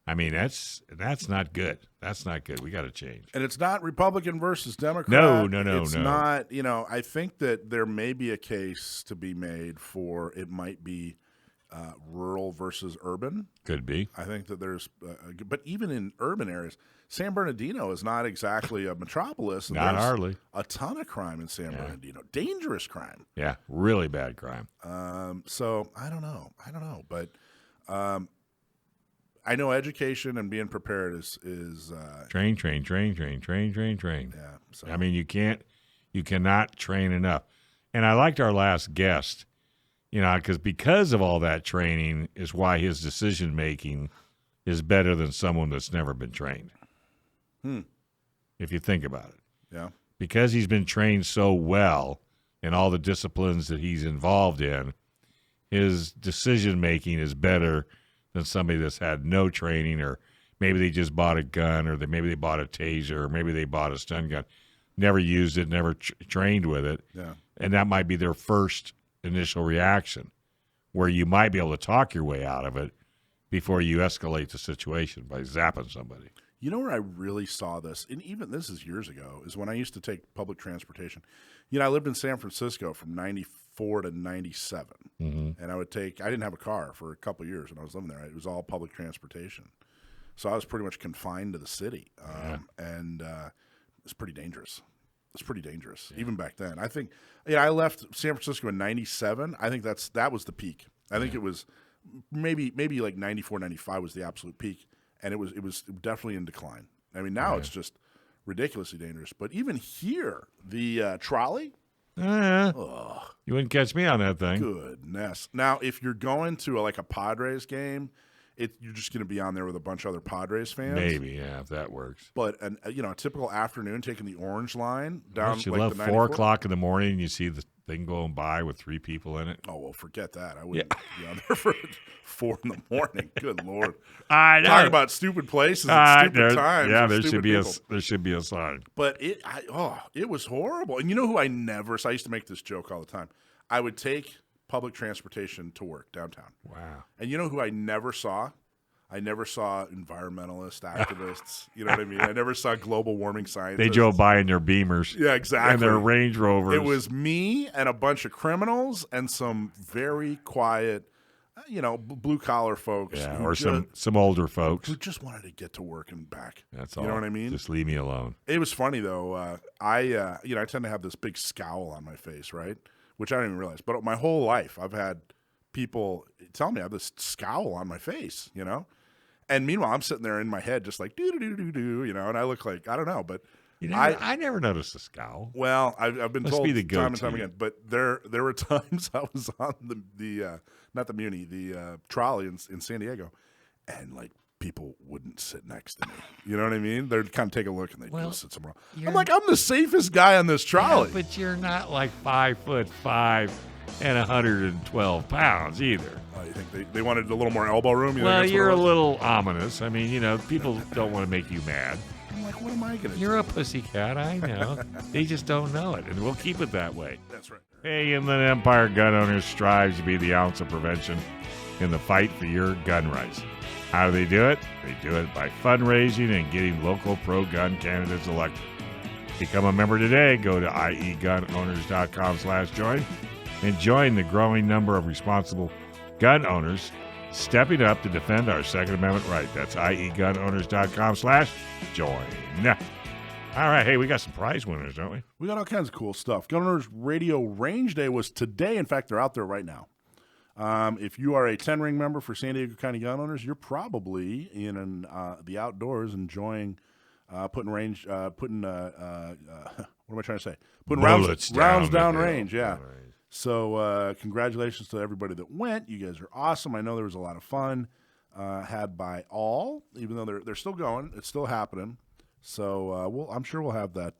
I mean, that's not good. That's not good. We got to change. And it's not Republican versus Democrat. No. It's not. I think that there may be a case to be made for it might be rural versus urban. Could be. I think that there's, but even in urban areas, San Bernardino is not exactly a metropolis. And Not there's hardly. a ton of crime in San Bernardino. Dangerous crime. Yeah, really bad crime. So I don't know, but I know education and being prepared is Train. Yeah. So. I mean, you cannot train enough. And I liked our last guest, because of all that training is why his decision making is better than someone that's never been trained. If you think about it. Yeah. Because he's been trained so well in all the disciplines that he's involved in, his decision making is better than somebody that's had no training, or maybe they just bought a gun, or maybe they bought a taser, or maybe they bought a stun gun, never used it, never trained with it. Yeah. And that might be their first initial reaction, where you might be able to talk your way out of it before you escalate the situation by zapping somebody. You know where I really saw this, and even this is years ago, is when I used to take public transportation. I lived in San Francisco from 94 to 97, and I didn't have a car for a couple of years when I was living there. It was all public transportation. So I was pretty much confined to the city, and it's pretty dangerous. It's pretty dangerous, even back then. I think, I left San Francisco in 97. I think that was the peak. I think it was maybe like 94, 95 was the absolute peak. And it was definitely in decline. I mean, now it's just ridiculously dangerous. But even here, the trolley. You wouldn't catch me on that thing. Goodness. Now, if you're going to a Padres game, you're just going to be on there with a bunch of other Padres fans. Maybe, yeah, if that works. But a typical afternoon, taking the orange line down you like love the 4 o'clock in the morning, you see the thing going by with 3 people in it. Oh, well, forget that. I wouldn't be on there for 4 in the morning. Good Lord. I know. Talk about stupid places at stupid times. Yeah, there should be a sign. But it was horrible. And you know who I used to make this joke all the time. I would take public transportation to work downtown. Wow. And you know who I never saw? I never saw environmentalist activists. You know what I mean? I never saw global warming scientists. They drove by in their Beamers. Yeah, exactly. And their Range Rovers. It was me and a bunch of criminals and some very quiet, blue-collar folks. Yeah, or some older folks. Who just wanted to get to work and back. That's all. You know what I mean? Just leave me alone. It was funny, though. I tend to have this big scowl on my face, right? Which I don't even realize. But my whole life, I've had people tell me I have this scowl on my face, And meanwhile, I'm sitting there in my head just like, do, you know, and I look like, I don't know, but I never noticed the scowl. Well, I've been Must told be the time and time goatee. again, but there were times I was on the not the Muni, the trolley in San Diego, and like people wouldn't sit next to me. You know what I mean? They'd kind of take a look and they'd go sit somewhere else. I'm like, I'm the safest guy on this trolley. Yeah, but you're not like 5'5" and 112 pounds either. You think they wanted a little more elbow room? Well, you're a little ominous. I mean, you know, people don't want to make you mad. I'm like, what am I going to do? You're a pussycat, I know. They just don't know it, and we'll keep it that way. That's right. Hey, Inland Empire Gun Owners strives to be the ounce of prevention in the fight for your gun rights. How do? They do it by fundraising and getting local pro-gun candidates elected. Become a member today. Go to iegunowners.com/join and join the growing number of responsible gun owners stepping up to defend our Second Amendment right. That's iegunowners.com/join. All right, hey, we got some prize winners, don't we? We got all kinds of cool stuff. Gun Owners Radio Range Day was today. In fact, they're out there right now. If you are a 10-ring member for San Diego County Gun Owners, you're probably in the outdoors enjoying putting what am I trying to say? Putting rounds down range, yeah. So congratulations to everybody that went. You guys are awesome. I know there was a lot of fun had by all, even though they're still going. It's still happening. So I'm sure we'll have that.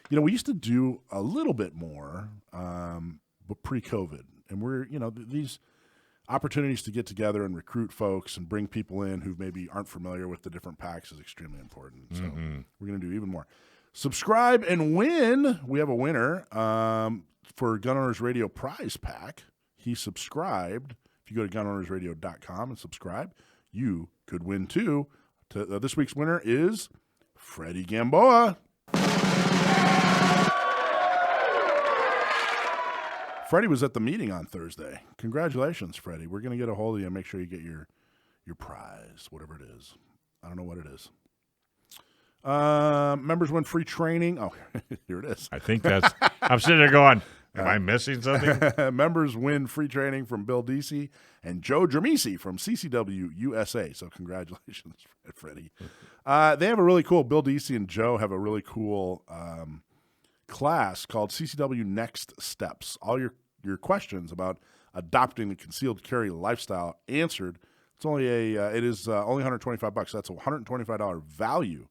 You know, we used to do a little bit more, but pre-COVID. And we're, you know, these opportunities to get together and recruit folks and bring people in who maybe aren't familiar with the different packs is extremely important. So we're going to do even more. Subscribe and win. We have a winner for Gun Owners Radio prize pack. He subscribed. If you go to gunownersradio.com and subscribe, you could win too. This week's winner is Freddie Gamboa. Freddie was at the meeting on Thursday. Congratulations, Freddie. We're going to get a hold of you and make sure you get your prize, whatever it is. I don't know what it is. Members win free training. Oh, here it is. I think that's – I'm sitting there going, am I missing something? Members win free training from Bill Deasy and Joe Dramisi from CCW USA. So congratulations, Freddie. They have a really cool – Bill Deasy and Joe have a really cool class called CCW Next Steps. All your questions about adopting the concealed carry lifestyle answered. It's only it is only $125. That's a $125 value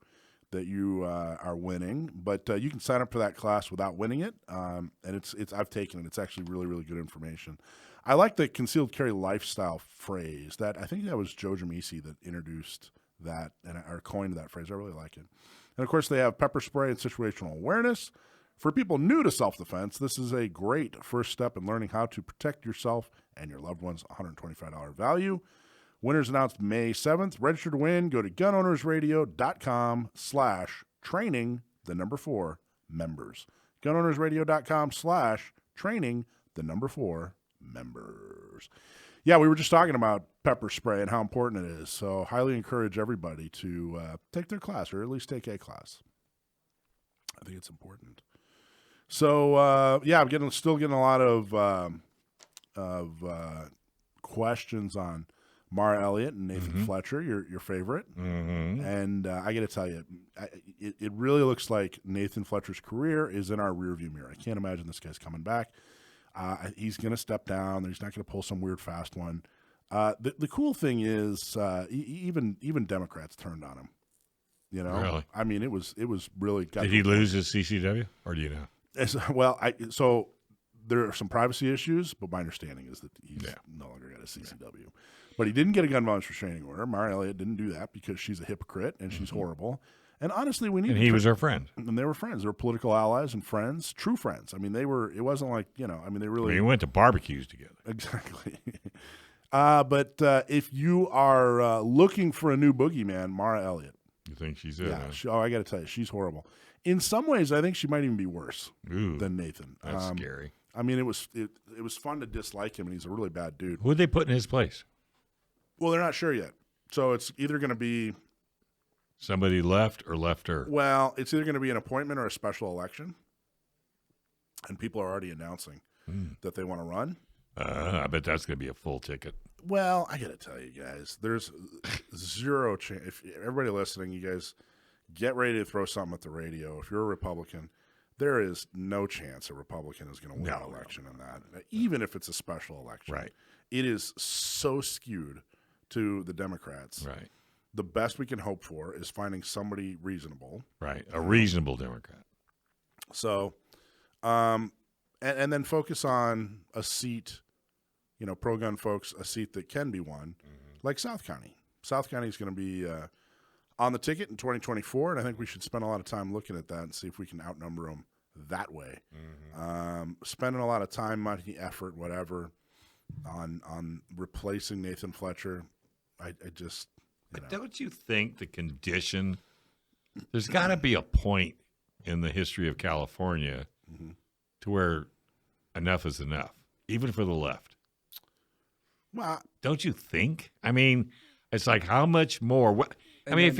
that you are winning, but you can sign up for that class without winning it. And it's I've taken it. It's actually really, really good information. I like the concealed carry lifestyle phrase. That I think that was Joe Jamisi that introduced that or coined that phrase. I really like it. And of course, they have pepper spray and situational awareness. For people new to self-defense, this is a great first step in learning how to protect yourself and your loved ones. $125 value. Winners announced May 7th. Register to win. Go to gunownersradio.com/training, 4 members. gunownersradio.com/training, 4 members. Yeah, we were just talking about pepper spray and how important it is. So highly encourage everybody to take their class or at least take a class. I think it's important. So, yeah, I'm still getting a lot of questions on Mara Elliott and Nathan Fletcher, your favorite. And I got to tell you, it really looks like Nathan Fletcher's career is in our rearview mirror. I can't imagine this guy's coming back. He's going to step down. He's not going to pull some weird fast one. The cool thing is even Democrats turned on him. You know, really? I mean, it was really. Did he lose his CCW, or do you know? Well, so there are some privacy issues, but my understanding is that he's no longer got a CCW. But he didn't get a gun violence restraining order. Mara Elliott didn't do that because she's a hypocrite and she's horrible. And honestly, we need. And he was her friend. And they were friends. They were political allies and friends, true friends. I mean, they were. It wasn't like they really. They went to barbecues together. Exactly. But if you are looking for a new boogeyman, Mara Elliott. You think she's it? Yeah. I got to tell you, she's horrible. In some ways, I think she might even be worse than Nathan. That's scary. I mean, it was fun to dislike him, and he's a really bad dude. Who'd they put in his place? Well, they're not sure yet. So it's either going to be somebody left or left her. Well, it's either going to be an appointment or a special election, and people are already announcing that they want to run. I bet that's going to be a full ticket. Well, I got to tell you guys, there's zero chance. If everybody listening, you guys get ready to throw something at the radio. If you're a Republican, there is no chance a Republican is going to win an election in that, even if it's a special election. Right. It is so skewed to the Democrats. Right. The best we can hope for is finding somebody reasonable. Right. A reasonable Democrat. So, and then focus on a seat, pro-gun folks, a seat that can be won, like South County. South County is going to be on the ticket in 2024, and I think we should spend a lot of time looking at that and see if we can outnumber them that way. Spending a lot of time, money, effort, whatever, on replacing Nathan Fletcher, I just... But don't you think the condition, there's got to be a point in the history of California to where enough is enough, even for the left? Well, don't you think? I mean, it's like how much more? I mean,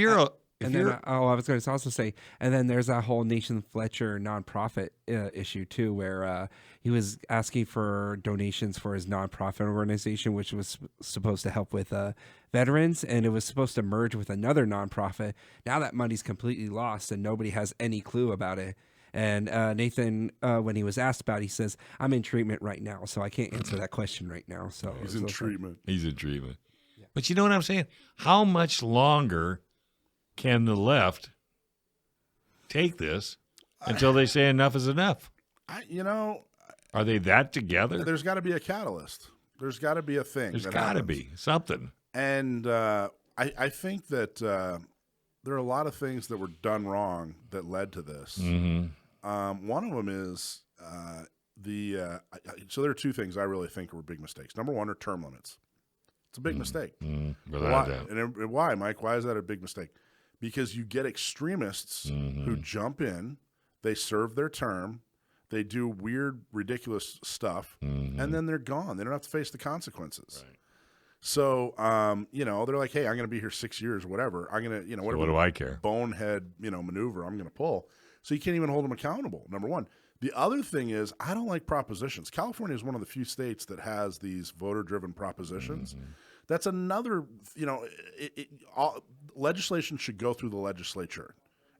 I was going to also say, and then there's that whole Nathan Fletcher nonprofit issue too, where he was asking for donations for his nonprofit organization, which was supposed to help with veterans, and it was supposed to merge with another nonprofit. Now that money's completely lost, and nobody has any clue about it. And Nathan, when he was asked about it, he says, "I'm in treatment right now, so I can't answer that question right now." So he's in treatment. He's in treatment. Yeah. But you know what I'm saying? How much longer can the left take this until they say enough is enough? Are they that together? There's got to be a catalyst. There's got to be a thing. There's got to be something. And I think that there are a lot of things that were done wrong that led to this. One of them is so there are two things I really think were big mistakes. Number one are term limits. It's a big mistake. Without why? doubt. And why, Mike? Why is that a big mistake? Because you get extremists who jump in, they serve their term, they do weird, ridiculous stuff, and then they're gone. They don't have to face the consequences. Right. So, they're like, hey, I'm going to be here 6 years or whatever. I'm going to, what do I care? Bonehead, maneuver I'm going to pull. So you can't even hold them accountable, number one. The other thing is I don't like propositions. California is one of the few states that has these voter-driven propositions. That's another, legislation should go through the legislature.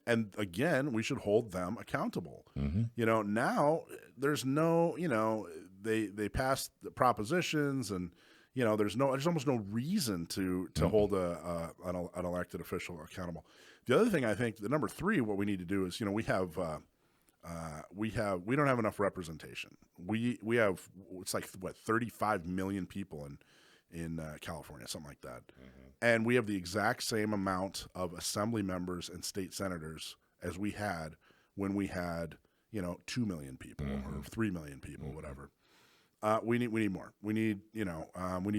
And again, we should hold them accountable. Now there's no, they pass the propositions and, there's almost no reason to hold an elected official accountable. The other thing I think, the number three, what we need to do is, we don't have enough representation. We have, it's like 35 million people in California, something like that. And we have the exact same amount of assembly members and state senators as we had when we had, 2 million people or 3 million people, whatever. We need more. We need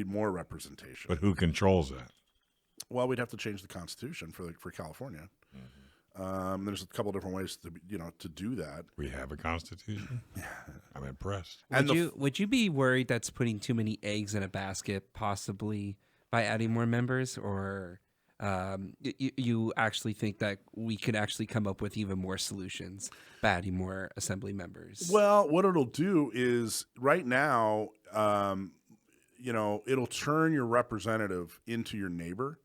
more representation. But who controls that? Well, we'd have to change the Constitution for California. There's a couple of different ways to do that. We have a Constitution. I'm impressed. Would you be worried that's putting too many eggs in a basket, possibly by adding more members, or you actually think that we could actually come up with even more solutions by adding more assembly members? Well, what it'll do is right now, it'll turn your representative into your neighbor.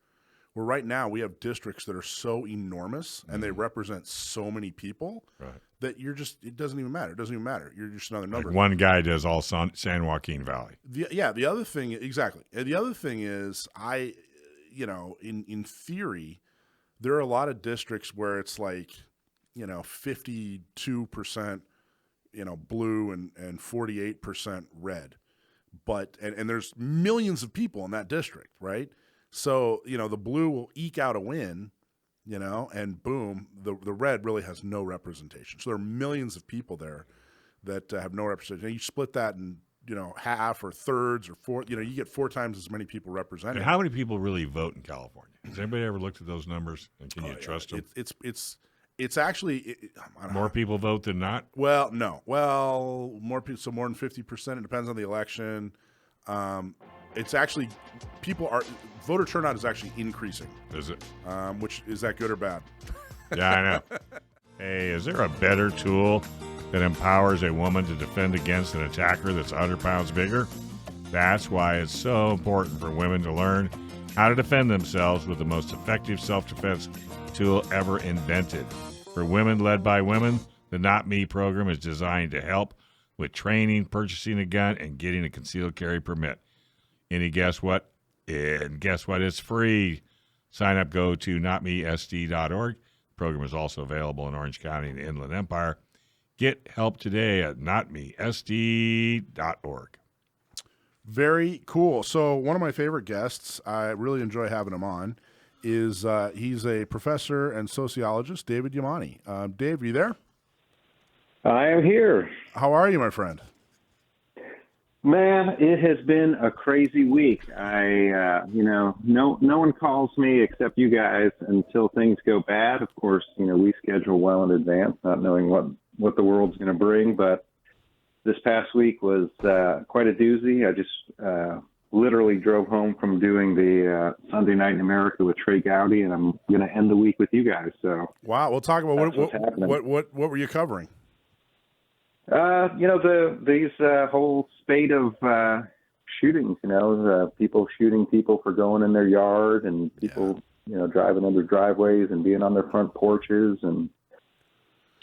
Where right now we have districts that are so enormous and they represent so many people that it doesn't even matter. It doesn't even matter. You're just another number. Like one guy does all San Joaquin Valley. The other thing, exactly. And the other thing is in theory, there are a lot of districts where it's like, 52%, blue and 48% red. But, and there's millions of people in that district, right? So, the blue will eke out a win, and boom, the red really has no representation. So there are millions of people there that have no representation. You split that in, half or thirds or fourth, you get 4 times as many people represented. And how many people really vote in California? Has anybody ever looked at those numbers? And can you trust them? It's actually more people vote than not. Well, no. Well, more people, so more than 50%. It depends on the election. It's actually voter turnout is actually increasing. Is it? Which is that good or bad? Yeah, I know. Hey, is there a better tool that empowers a woman to defend against an attacker that's 100 pounds bigger? That's why it's so important for women to learn how to defend themselves with the most effective self-defense tool ever invented. For women led by women, the Not Me program is designed to help with training, purchasing a gun, and getting a concealed carry permit. And guess what? It's free. Sign up, go to notmesd.org. The program is also available in Orange County and the Inland Empire. Get help today at notmesd.org. Very cool. So one of my favorite guests, I really enjoy having him on, is he's a professor and sociologist, David Yamane. Dave, are you there? I am here. How are you, my friend? Man, it has been a crazy week. No one calls me except you guys until things go bad. Of course, we schedule well in advance, not knowing what the world's going to bring. But this past week was quite a doozy. I just literally drove home from doing the Sunday Night in America with Trey Gowdy, and I'm going to end the week with you guys. So wow, we'll talk about what were you covering? These whole spate of shootings, people shooting people for going in their yard, and people, driving under driveways and being on their front porches, and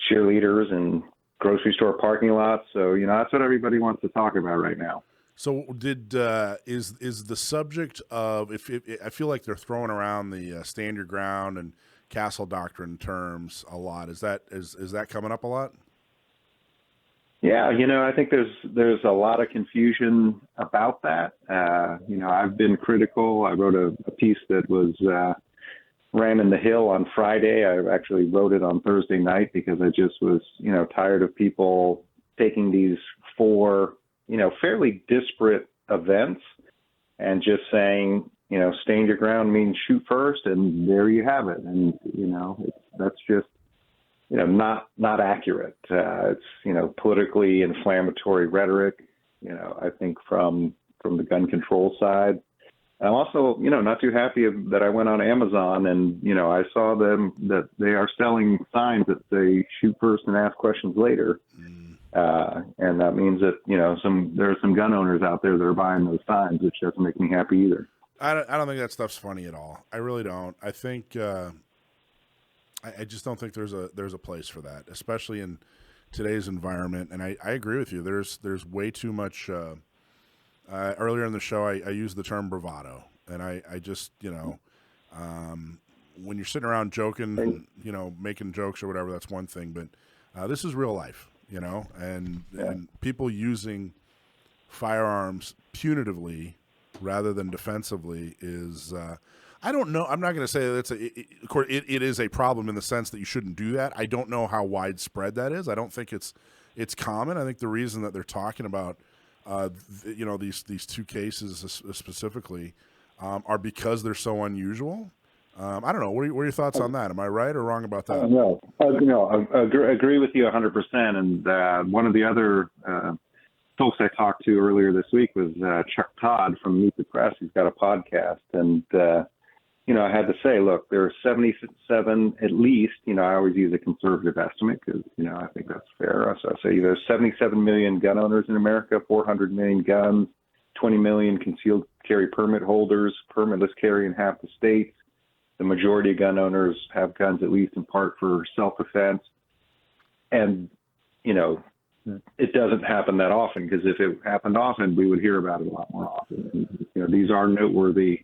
cheerleaders and grocery store parking lots. So, that's what everybody wants to talk about right now. So is the subject of, I feel like they're throwing around the stand your ground and castle doctrine terms a lot. Is that coming up a lot? Yeah, I think there's a lot of confusion about that. I've been critical. I wrote a piece that was ran in the Hill on Friday. I actually wrote it on Thursday night because I just was, tired of people taking these four, fairly disparate events and just saying, stand your ground means shoot first, and there you have it. And, that's just, not accurate. It's, politically inflammatory rhetoric, I think from the gun control side. I'm also, not too happy that I went on Amazon and, I saw that they are selling signs that say shoot first and ask questions later. And that means that, there are some gun owners out there that are buying those signs, which doesn't make me happy either. I don't think that stuff's funny at all. I really don't. I think, I just don't think there's a place for that, especially in today's environment. And I agree with you. There's way too much. Earlier in the show, I used the term bravado, and I just when you're sitting around joking, and, making jokes or whatever, that's one thing. But this is real life, and people using firearms punitively rather than defensively is. I don't know. I'm not going to say that of course, it is a problem in the sense that you shouldn't do that. I don't know how widespread that is. I don't think it's common. I think the reason that they're talking about, these two cases specifically, are because they're so unusual. I don't know. What are your thoughts on that? Am I right or wrong about that? No, I agree with you 100%. And one of the other folks I talked to earlier this week was Chuck Todd from Meet the Press. He's got a podcast, and I had to say, look, there are 77 at least. I always use a conservative estimate because, I think that's fair. So I say there's 77 million gun owners in America, 400 million guns, 20 million concealed carry permit holders, permitless carry in half the states. The majority of gun owners have guns at least in part for self-defense. And, it doesn't happen that often, because if it happened often, we would hear about it a lot more often. And, these are noteworthy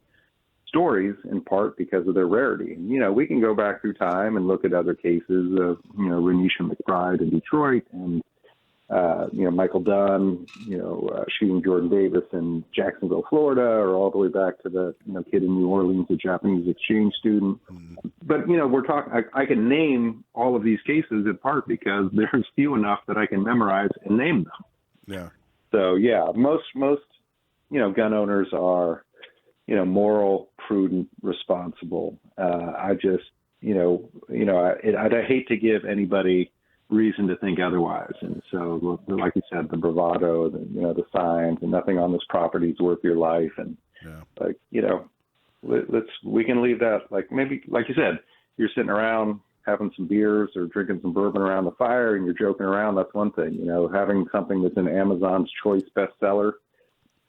stories in part because of their rarity. And, we can go back through time and look at other cases of, Renisha McBride in Detroit and, Michael Dunn, shooting Jordan Davis in Jacksonville, Florida, or all the way back to the, kid in New Orleans, a Japanese exchange student. But, we're talking, I can name all of these cases in part because there's few enough that I can memorize and name them. Yeah. So, yeah, most, gun owners are, moral, prudent, responsible. I just, I'd hate to give anybody reason to think otherwise. And so, like you said, the bravado, the signs, and nothing on this property is worth your life. And we can leave that, maybe, like you said, you're sitting around having some beers or drinking some bourbon around the fire and you're joking around. That's one thing. Having something that's an Amazon's Choice bestseller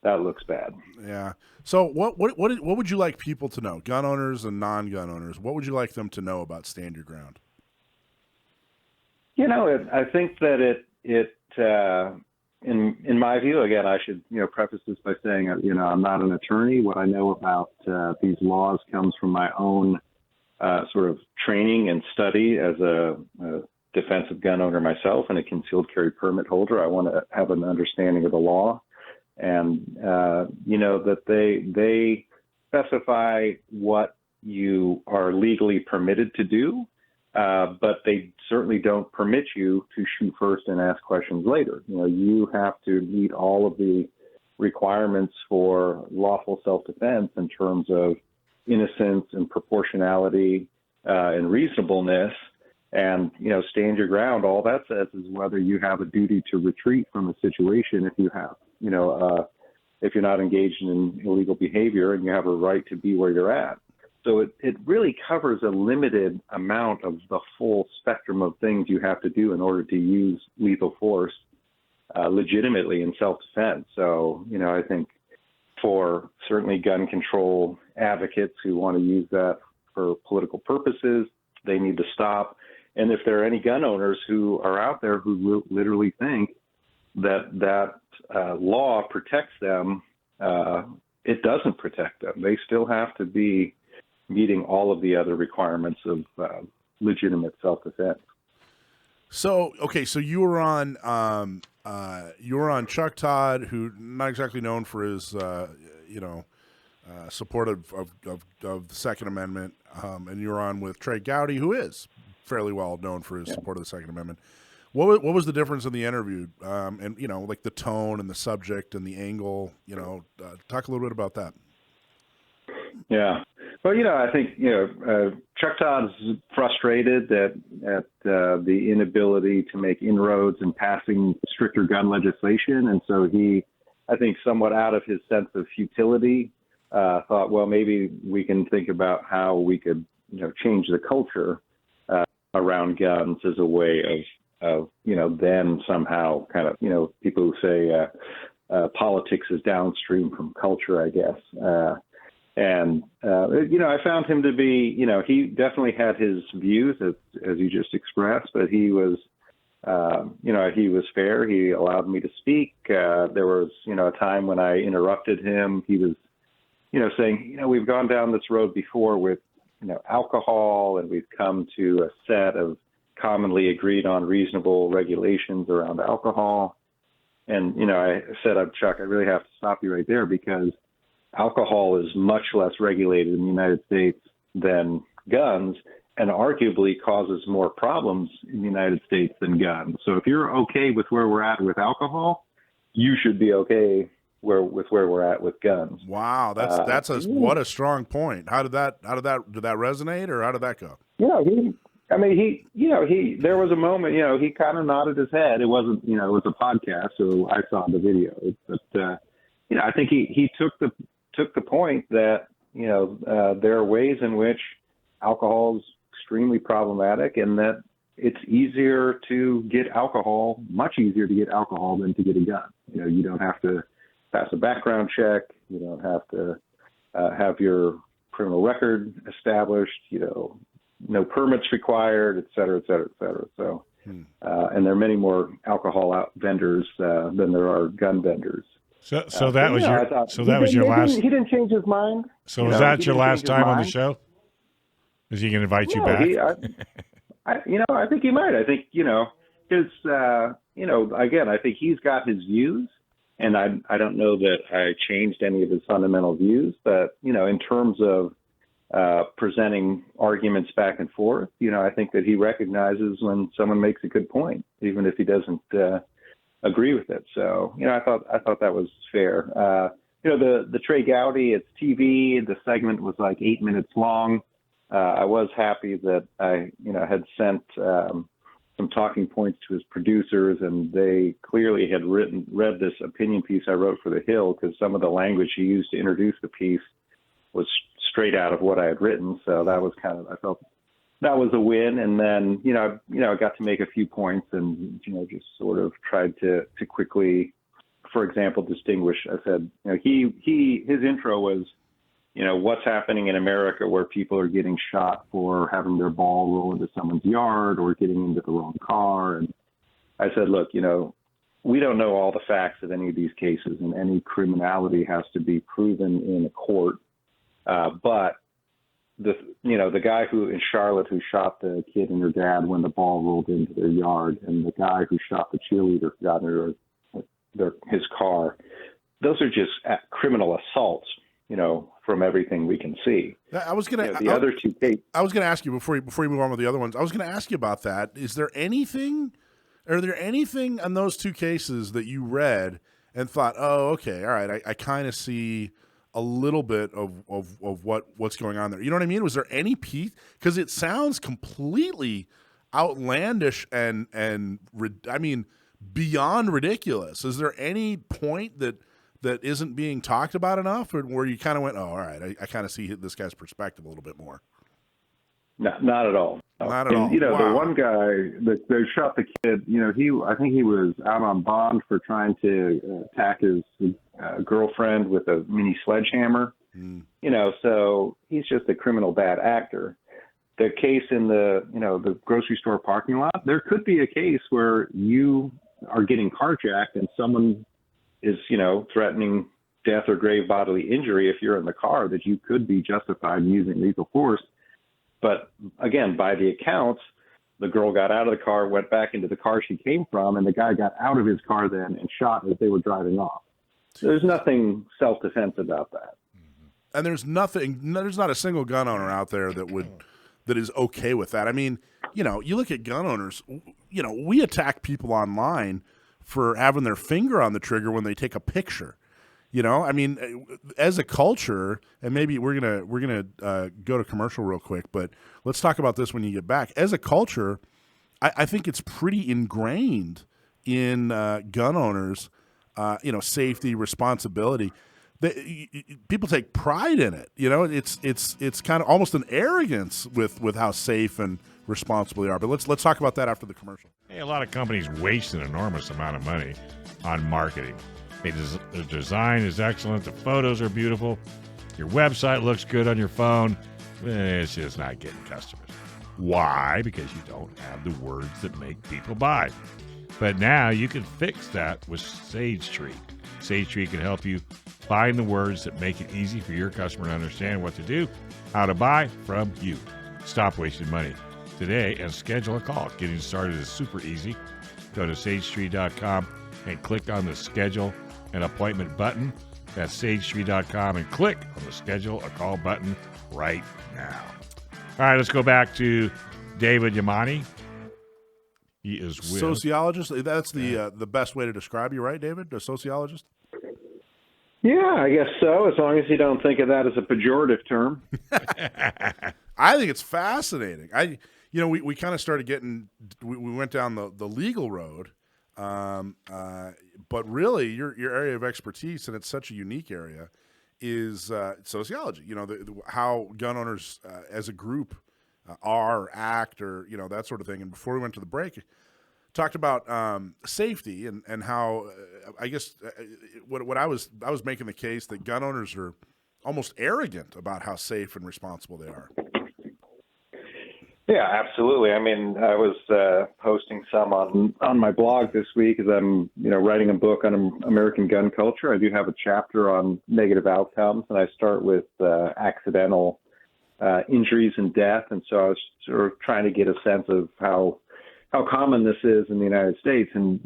that looks bad. Yeah. So what would you like people to know, gun owners and non-gun owners? What would you like them to know about Stand Your Ground? I think that in my view, again, I should preface this by saying I'm not an attorney. What I know about these laws comes from my own sort of training and study as a defensive gun owner myself and a concealed carry permit holder. I want to have an understanding of the law, and that they specify what you are legally permitted to do, but they certainly don't permit you to shoot first and ask questions later. You have to meet all of the requirements for lawful self-defense in terms of innocence and proportionality and reasonableness. And, stand your ground. All that says is whether you have a duty to retreat from a situation if you have, if you're not engaged in illegal behavior and you have a right to be where you're at. So it really covers a limited amount of the full spectrum of things you have to do in order to use lethal force legitimately in self-defense. So, I think for certainly gun control advocates who want to use that for political purposes, they need to stop. And if there are any gun owners who are out there who literally think that law protects them, it doesn't protect them. They still have to be meeting all of the other requirements of legitimate self-defense. So, okay, so you were on Chuck Todd, who not exactly known for his support of the Second Amendment, and you were on with Trey Gowdy, who is fairly well known for his support of the Second Amendment. What was the difference in the interview, and like the tone and the subject and the angle? Talk a little bit about that. Yeah. Well, I think Chuck Todd's frustrated at the inability to make inroads in passing stricter gun legislation, and so he, I think, somewhat out of his sense of futility, thought, well, maybe we can think about how we could, change the culture around guns as a way of then somehow kind of, people who say politics is downstream from culture, I guess. I found him to be, he definitely had his views as you just expressed, but he was, he was fair. He allowed me to speak. There was, a time when I interrupted him. He was, saying, we've gone down this road before with, alcohol, and we've come to a set of commonly agreed on reasonable regulations around alcohol. And, I said, Chuck, I really have to stop you right there, because alcohol is much less regulated in the United States than guns, and arguably causes more problems in the United States than guns. So if you're okay with where we're at with alcohol, you should be okay with where we're at with guns. Wow, what a strong point. Did that resonate, or how did that go? There was a moment, he kind of nodded his head. It wasn't, it was a podcast, so I saw the video, but I think he took the point that, there are ways in which alcohol is extremely problematic, and that it's much easier to get alcohol than to get a gun. You don't have to pass a background check. You don't have to have your criminal record established, no permits required, et cetera, et cetera, et cetera. So, and there are many more alcohol vendors than there are gun vendors. So that was your last. He didn't change his mind. So was that your last time on the show? Is he going to invite you back? I think he might. I think his. Again, I think he's got his views, and I don't know that I changed any of his fundamental views. But in terms of presenting arguments back and forth, I think that he recognizes when someone makes a good point, even if he doesn't agree with it. So, I thought that was fair. The Trey Gowdy, it's TV. The segment was like 8 minutes long. I was happy that I, had sent some talking points to his producers, and they clearly had read this opinion piece I wrote for The Hill, because some of the language he used to introduce the piece was straight out of what I had written. So that was I felt that was a win. And then, I got to make a few points and, just sort of tried to quickly for example, distinguish. I said, his intro was, what's happening in America where people are getting shot for having their ball roll into someone's yard or getting into the wrong car. And I said, look, we don't know all the facts of any of these cases, and any criminality has to be proven in a court. But the guy who in Charlotte who shot the kid and her dad when the ball rolled into their yard, and the guy who shot the cheerleader who got into his car, those are just criminal assaults, from everything we can see. I was going to other two cases. I was going to ask you before you move on with the other ones. I was going to ask you about that. Are there anything on those two cases that you read and thought, oh, okay, all right, I kind of see a little bit of what's going on there? You know what I mean? Was there any piece? Because it sounds completely outlandish and beyond ridiculous. Is there any point that isn't being talked about enough, or where you kind of went, oh, all right, I kind of see this guy's perspective a little bit more? No, not at all. Not at all. Wow. The one guy that shot the kid, I think he was out on bond for trying to attack his girlfriend with a mini sledgehammer. So he's just a criminal bad actor. The case in the grocery store parking lot, there could be a case where you are getting carjacked and someone is, threatening death or grave bodily injury if you're in the car, that you could be justified in using lethal force. But again, by the accounts, the girl got out of the car, went back into the car she came from, and the guy got out of his car then and shot as they were driving off. There's nothing self-defense about that. And there's not a single gun owner out there that is okay with that. I mean, you look at gun owners, we attack people online for having their finger on the trigger when they take a picture. I mean, as a culture, and maybe we're gonna go to commercial real quick, but let's talk about this when you get back. As a culture, I think it's pretty ingrained in gun owners, safety, responsibility. People take pride in it. It's kind of almost an arrogance with how safe and responsible they are. But let's talk about that after the commercial. Hey, a lot of companies waste an enormous amount of money on marketing. The design is excellent. The photos are beautiful. Your website looks good on your phone. It's just not getting customers. Why? Because you don't have the words that make people buy. But now you can fix that with Sage Tree. Sage Tree can help you find the words that make it easy for your customer to understand what to do, how to buy from you. Stop wasting money today and schedule a call. Getting started is super easy. Go to sagetree.com and click on the schedule an appointment button. That's sagetree.com and click on the schedule a call button right now. All right, let's go back to David Yamane. He is with sociologist. That's the best way to describe you, right, David? A sociologist? Yeah, I guess so, as long as you don't think of that as a pejorative term. I think it's fascinating. We kind of started we went down the legal road, but really your area of expertise, and it's such a unique area, is sociology. How gun owners as a group act, or that sort of thing. And before we went to the break, talked about safety and how I guess what I was making the case that gun owners are almost arrogant about how safe and responsible they are. Yeah, absolutely. I mean, I was posting some on my blog this week as I'm writing a book on American gun culture. I do have a chapter on negative outcomes, and I start with accidental injuries and death. And so I was sort of trying to get a sense of how common this is in the United States. And,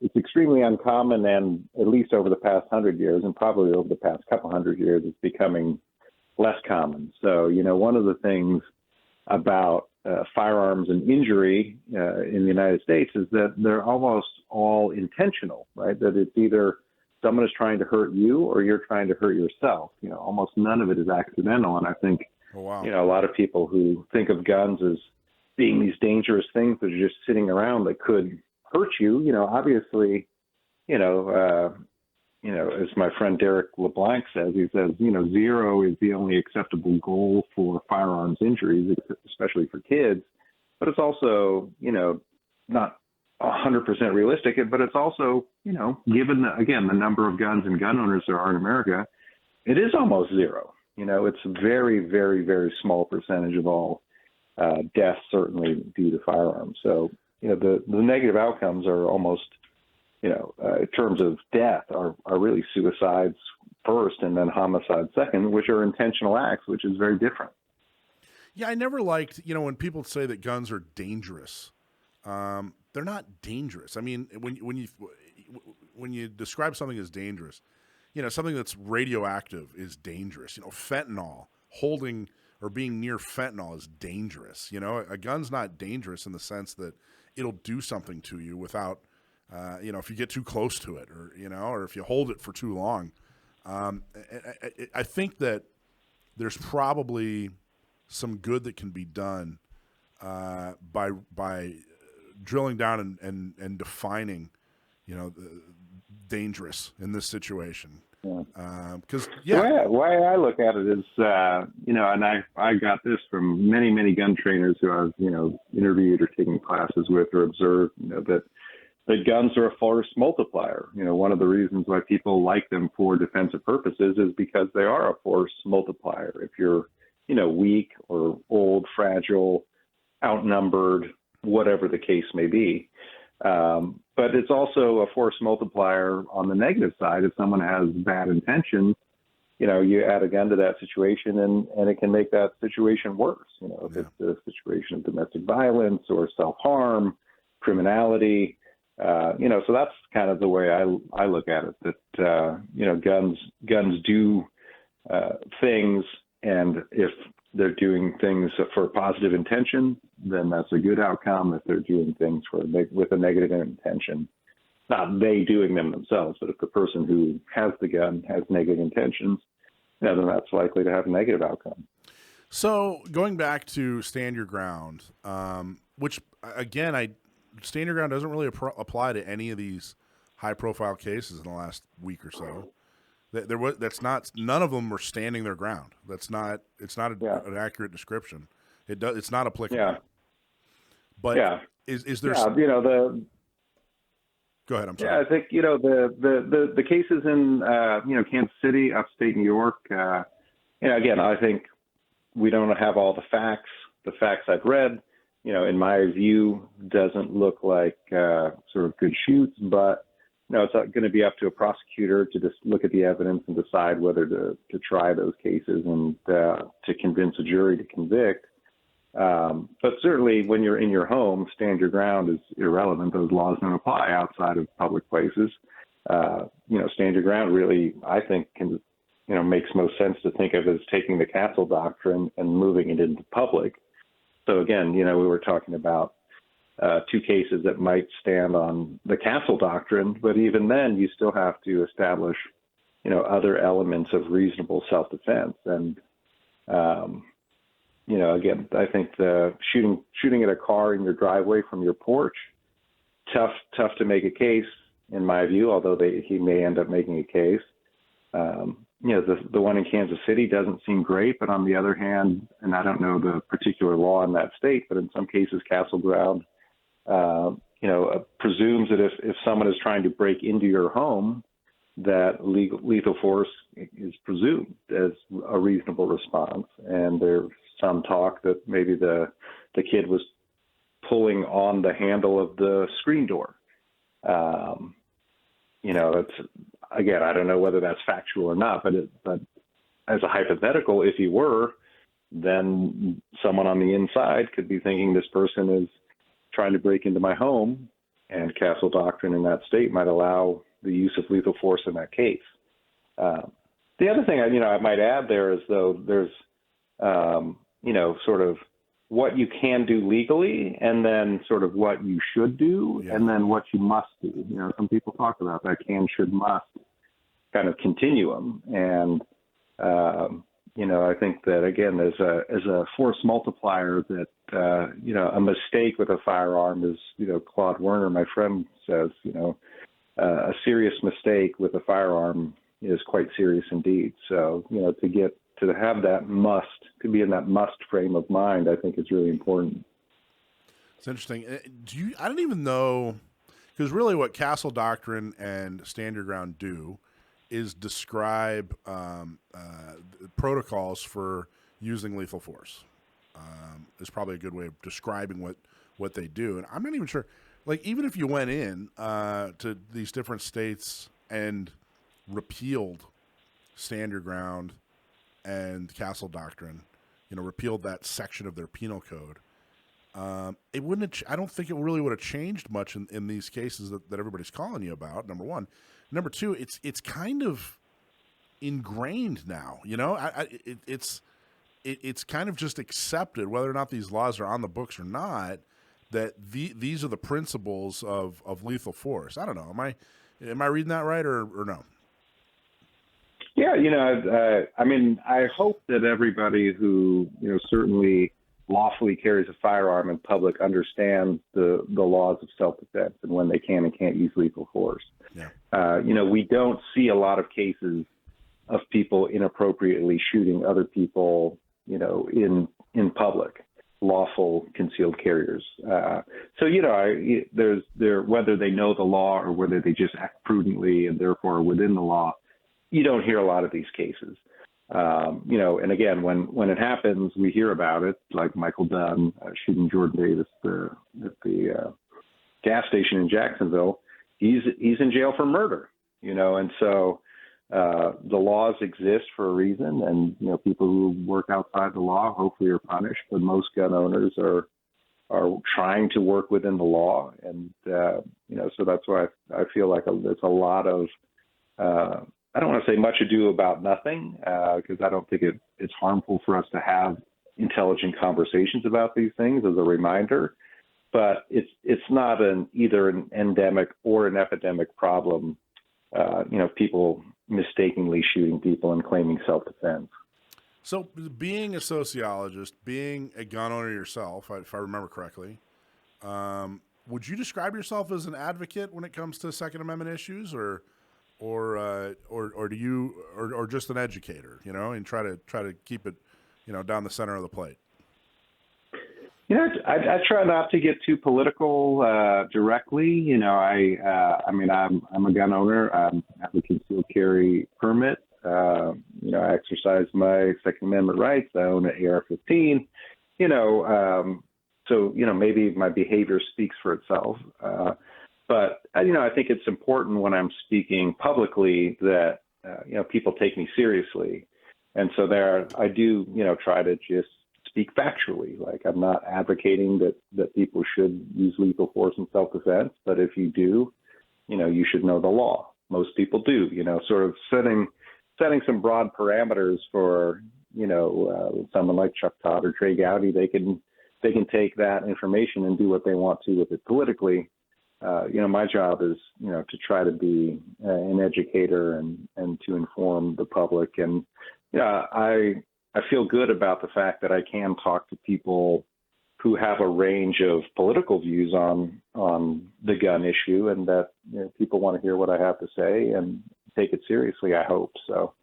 it's extremely uncommon, and at least over the past 100 years, and probably over the past couple hundred years, it's becoming less common. So, one of the things about firearms and injury in the United States is that they're almost all intentional, right? That it's either someone is trying to hurt you or you're trying to hurt yourself. Almost none of it is accidental. And I think, a lot of people who think of guns as being these dangerous things that are just sitting around that could hurt you, obviously, as my friend Derek LeBlanc says, he says, 0 is the only acceptable goal for firearms injuries, especially for kids. But it's also, not 100% realistic, but it's also, given, again, the number of guns and gun owners there are in America, it is almost zero. It's a very, very, very small percentage of all deaths, certainly due to firearms. So, the negative outcomes are almost, in terms of death, are really suicides first and then homicide second, which are intentional acts, which is very different. Yeah, I never liked, when people say that guns are dangerous. They're not dangerous. I mean, when you describe something as dangerous, something that's radioactive is dangerous. Fentanyl, holding or being near fentanyl is dangerous. A gun's not dangerous in the sense that it'll do something to you without, if you get too close to it or if you hold it for too long. I think that there's probably some good that can be done by drilling down and defining, dangerous in this situation. Because the way I look at it is, and I got this from many, many gun trainers who I've, interviewed or taken classes with or observed, that guns are a force multiplier. One of the reasons why people like them for defensive purposes is because they are a force multiplier. If you're, weak or old, fragile, outnumbered, whatever the case may be. But it's also a force multiplier on the negative side. If someone has bad intentions, you add a gun to that situation and it can make that situation worse. If it's a situation of domestic violence or self-harm, criminality, so that's kind of the way I look at it, that, guns do things, and if they're doing things for positive intention, then that's a good outcome. If they're doing things with a negative intention, not they doing them themselves, but if the person who has the gun has negative intentions, then that's likely to have a negative outcome. So going back to stand your ground, which again, stand your ground doesn't really apply to any of these high-profile cases in the last week or so. None of them were standing their ground. It's not an accurate description. It's not applicable. Yeah. But is there? Go ahead. I'm sorry. Yeah, I think the cases in Kansas City, upstate New York. Again, I think we don't have all the facts. The facts I've read, in my view, doesn't look like sort of good shoots, but. It's going to be up to a prosecutor to just look at the evidence and decide whether to try those cases and to convince a jury to convict. But certainly when you're in your home, stand your ground is irrelevant. Those laws don't apply outside of public places. Stand your ground really, I think, can, makes most sense to think of as taking the castle doctrine and moving it into public. So again, we were talking about two cases that might stand on the castle doctrine, but even then you still have to establish, other elements of reasonable self-defense. And, again, I think the shooting at a car in your driveway from your porch, tough to make a case in my view, although he may end up making a case. The one in Kansas City doesn't seem great, but on the other hand, and I don't know the particular law in that state, but in some cases, castle ground, presumes that if someone is trying to break into your home, that lethal force is presumed as a reasonable response. And there's some talk that maybe the kid was pulling on the handle of the screen door. It's, again, I don't know whether that's factual or not, but as a hypothetical, if he were, then someone on the inside could be thinking this person is trying to break into my home, and castle doctrine in that state might allow the use of lethal force in that case. The other thing I might add there is, though, there's sort of what you can do legally, and then sort of what you should do, and then what you must do. Some people talk about that can, should, must kind of continuum, and I think that, again, as a force multiplier, that a mistake with a firearm is, Claude Werner, my friend, says, a serious mistake with a firearm is quite serious indeed. So, to have that to be in that must frame of mind, I think is really important. It's interesting. I don't even know. Because really what castle doctrine and stand your ground do is describe protocols for using lethal force. Is probably a good way of describing what they do. And I'm not even sure, like, even if you went in to these different states and repealed stand your ground and castle doctrine, repealed that section of their penal code, it wouldn't. I don't think it really would have changed much in these cases that everybody's calling you about. Number one, number two, it's kind of ingrained now. It's kind of just accepted, whether or not these laws are on the books or not, that these are the principles of lethal force. I don't know. Am I reading that right or no? Yeah, I mean, I hope that everybody who, certainly lawfully carries a firearm in public understands the laws of self-defense and when they can and can't use lethal force. Yeah. We don't see a lot of cases of people inappropriately shooting other people, in public, lawful concealed carriers. There's whether they know the law or whether they just act prudently and therefore are within the law, you don't hear a lot of these cases. And again, when it happens, we hear about it, like Michael Dunn shooting Jordan Davis at the gas station in Jacksonville. He's in jail for murder, and so the laws exist for a reason, and people who work outside the law hopefully are punished. But most gun owners are trying to work within the law, and so that's why I feel like there's a lot of I don't want to say much ado about nothing, because I don't think it's harmful for us to have intelligent conversations about these things as a reminder. But it's not either an endemic or an epidemic problem. People mistakenly shooting people and claiming self-defense. So, being a sociologist, being a gun owner yourself, if I remember correctly, would you describe yourself as an advocate when it comes to Second Amendment issues, or do you, or just an educator, and try to keep it, down the center of the plate? I try not to get too political directly. I'm a gun owner. I have a concealed carry permit. I exercise my Second Amendment rights. I own an AR-15. So maybe my behavior speaks for itself. But I think it's important when I'm speaking publicly that people take me seriously, and so I do try to just speak factually. Like, I'm not advocating that people should use lethal force in self-defense, but if you do, you should know the law. Most people do. Sort of setting some broad parameters for someone like Chuck Todd or Trey Gowdy. They can take that information and do what they want to with it politically. My job is, to try to be an educator and to inform the public. And, I feel good about the fact that I can talk to people who have a range of political views on the gun issue, and that people want to hear what I have to say and take it seriously, I hope. So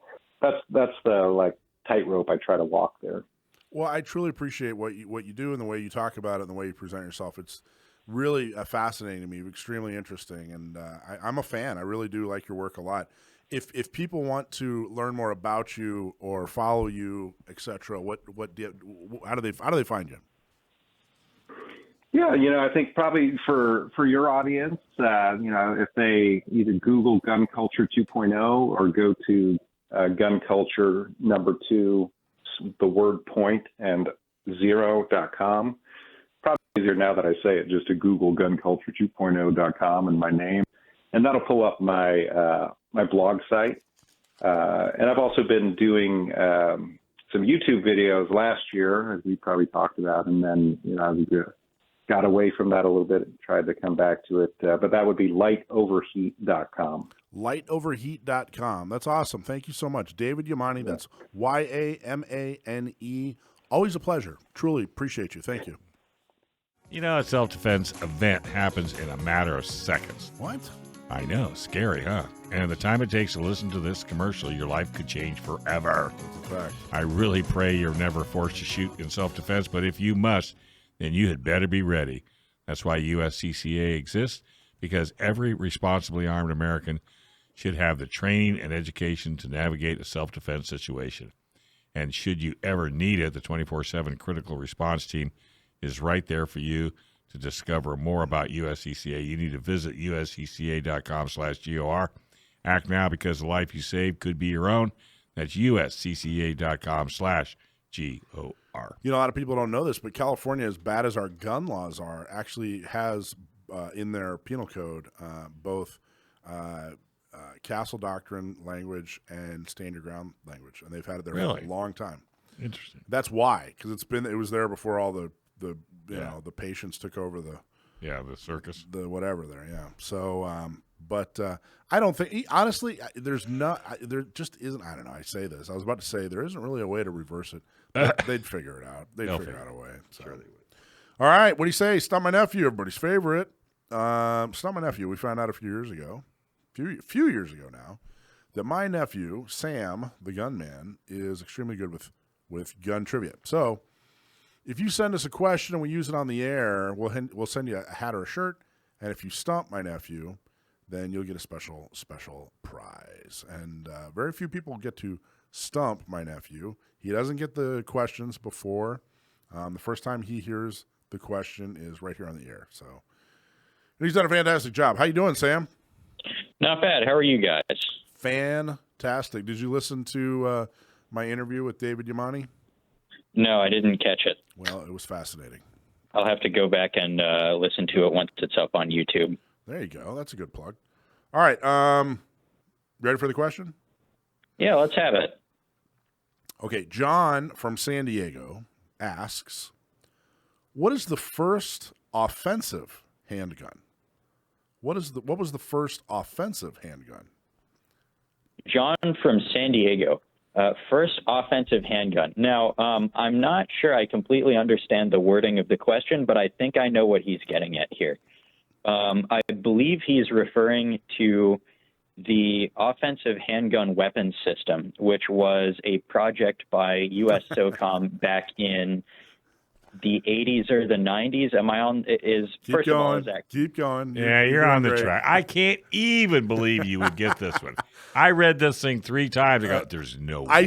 that's the tightrope I try to walk there. Well, I truly appreciate what you do and the way you talk about it and the way you present yourself. It's really fascinating to me, extremely interesting, and I'm a fan. I really do like your work a lot. If people want to learn more about you or follow you, etc., how do they find you? Yeah, I think probably for your audience, if they either Google Gun Culture 2.0 or go to Gun Culture #2, the word point and 0.com. Probably easier now that I say it, just to Google gunculture2.0.com and my name, and that'll pull up my my blog site. And I've also been doing some YouTube videos last year, as we probably talked about, and then I got away from that a little bit and tried to come back to it. But that would be lightoverheat.com. Lightoverheat.com. That's awesome. Thank you so much. David Yamane, that's Yamane. Always a pleasure. Truly appreciate you. Thank you. A self-defense event happens in a matter of seconds. What? I know. Scary, huh? And the time it takes to listen to this commercial, your life could change forever. That's a fact. I really pray you're never forced to shoot in self-defense, but if you must, then you had better be ready. That's why USCCA exists, because every responsibly armed American should have the training and education to navigate a self-defense situation. And should you ever need it, the 24/7 critical response team is right there for you. To discover more about USCCA, you need to visit uscca.com/GOR. Act now, because the life you save could be your own. That's uscca.com/GOR. You know, a lot of people don't know this, but California, as bad as our gun laws are, actually has in their penal code both castle doctrine language and stand your ground language, and they've had it there for a long time. Interesting. That's why, because it was there before all the you know, the patients took over the circus, the whatever there. Yeah. So, but I don't think, honestly, there just isn't. I don't know. I say this. I was about to say there isn't really a way to reverse it. They'd figure it out. They'll figure out a way. So. Sure they would. All right. What do you say? Stump My Nephew, everybody's favorite. Stump My Nephew. We found out a few years ago now, that my nephew Sam, the gunman, is extremely good with gun trivia. So, if you send us a question and we use it on the air, we'll send you a hat or a shirt. And if you stump my nephew, then you'll get a special prize. And very few people get to stump my nephew. He doesn't get the questions before. The first time he hears the question is right here on the air. So he's done a fantastic job. How you doing, Sam? Not bad. How are you guys? Fantastic. Did you listen to my interview with David Yamane? No, I didn't catch it. Well, it was fascinating. I'll have to go back and listen to it once it's up on YouTube. There you go. That's a good plug. All right. Ready for the question? Yeah, let's have it. Okay. John from San Diego asks, what is the first offensive handgun? What was the first offensive handgun? John from San Diego. First offensive handgun. Now, I'm not sure I completely understand the wording of the question, but I think I know what he's getting at here. I believe he's referring to the offensive handgun weapons system, which was a project by U.S. SOCOM back in the 80s or the 90s. Am I on? Keep going. Yeah, you're on the track. I can't even believe you would get this one. I read this thing 3 times. I go, there's no way. I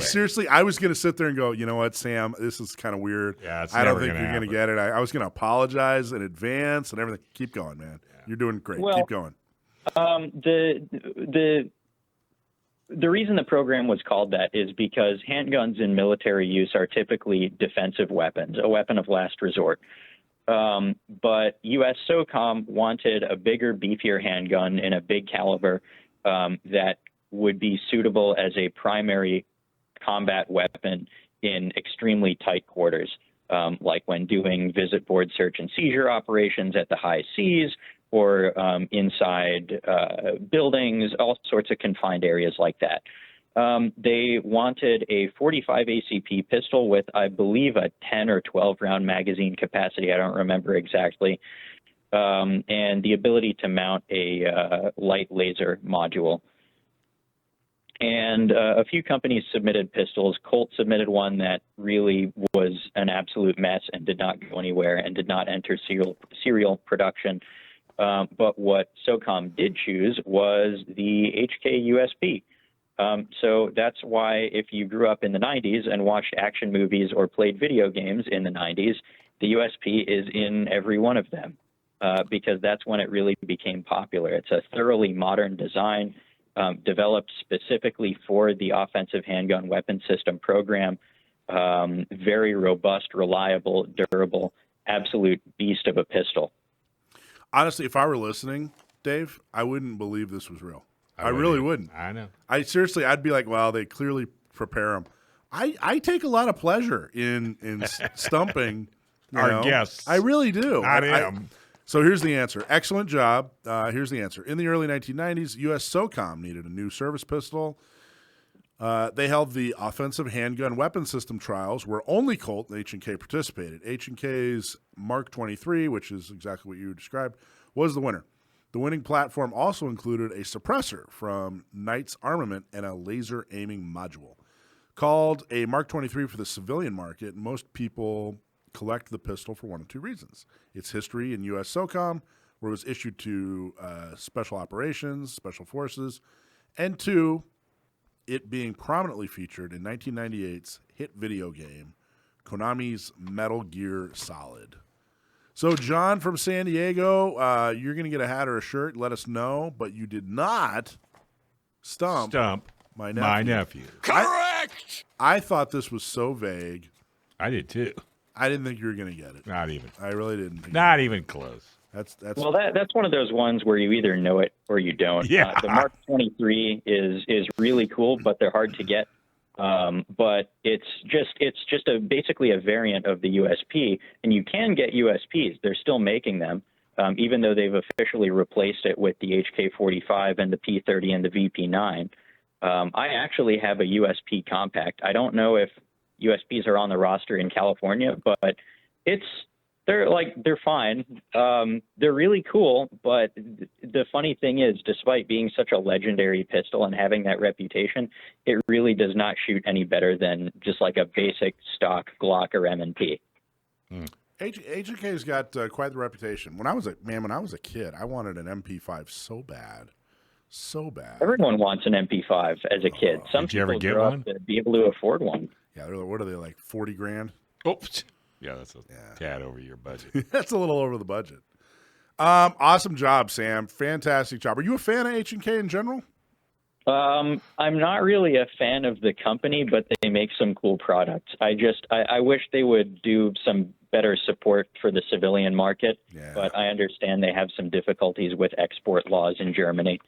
was going to sit there and go, you know what, Sam, this is kind of weird. Yeah, I don't think you're going to get it. I was going to apologize in advance and everything. Keep going, man. Yeah. You're doing great. Well, keep going. The reason the program was called that is because handguns in military use are typically defensive weapons, a weapon of last resort. But U.S. SOCOM wanted a bigger, beefier handgun in a big caliber that would be suitable as a primary combat weapon in extremely tight quarters, like when doing visit board search and seizure operations at the high seas, or inside buildings, all sorts of confined areas like that. They wanted a 45 ACP pistol with, I believe, a 10 or 12 round magazine capacity. I don't remember exactly. And the ability to mount a light laser module. And a few companies submitted pistols. Colt submitted one that really was an absolute mess and did not go anywhere and did not enter serial production. But what SOCOM did choose was the HK USP. So that's why if you grew up in the 90s and watched action movies or played video games in the 90s, the USP is in every one of them because that's when it really became popular. It's a thoroughly modern design developed specifically for the offensive handgun weapon system program. Very robust, reliable, durable, absolute beast of a pistol. Honestly, if I were listening, Dave, I wouldn't believe this was real. I really wouldn't. I know. I'd be like, well, they clearly prepare them. I take a lot of pleasure in stumping our guests. I really do. Not him. So here's the answer. Excellent job. Here's the answer. In the early 1990s, U.S. SOCOM needed a new service pistol. They held the offensive handgun weapon system trials where only Colt and H&K participated. H&K's Mark 23, which is exactly what you described, was the winner. The winning platform also included a suppressor from Knight's Armament and a laser aiming module. Called a Mark 23 for the civilian market, most people collect the pistol for one of two reasons. Its history in U.S. SOCOM where it was issued to special operations, special forces, and 2, it being prominently featured in 1998's hit video game, Konami's Metal Gear Solid. So, John from San Diego, you're going to get a hat or a shirt. Let us know. But you did not stump my nephew. Correct! I thought this was so vague. I did too. I didn't think you were going to get it. Not even. I really didn't. Not even close. That's one of those ones where you either know it or you don't. Yeah. The Mark 23 is really cool, but they're hard to get. But it's just basically a variant of the USP, and you can get USPs. They're still making them, even though they've officially replaced it with the HK45 and the P30 and the VP9. I actually have a USP compact. I don't know if USPs are on the roster in California, but they're fine. They're really cool, but the funny thing is, despite being such a legendary pistol and having that reputation, it really does not shoot any better than just like a basic stock Glock or M&P. HK's got quite the reputation. When I was a kid, I wanted an MP5 so bad. Everyone wants an MP5 as a kid. Some did you ever people get grow one? up to be able to afford one. Yeah, what are they, like $40,000? Oops. Yeah, that's a tad over your budget. That's a little over the budget. Awesome job, Sam. Fantastic job. Are you a fan of H&K in general? I'm not really a fan of the company, but they make some cool products. I wish they would do some better support for the civilian market, but I understand they have some difficulties with export laws in Germany.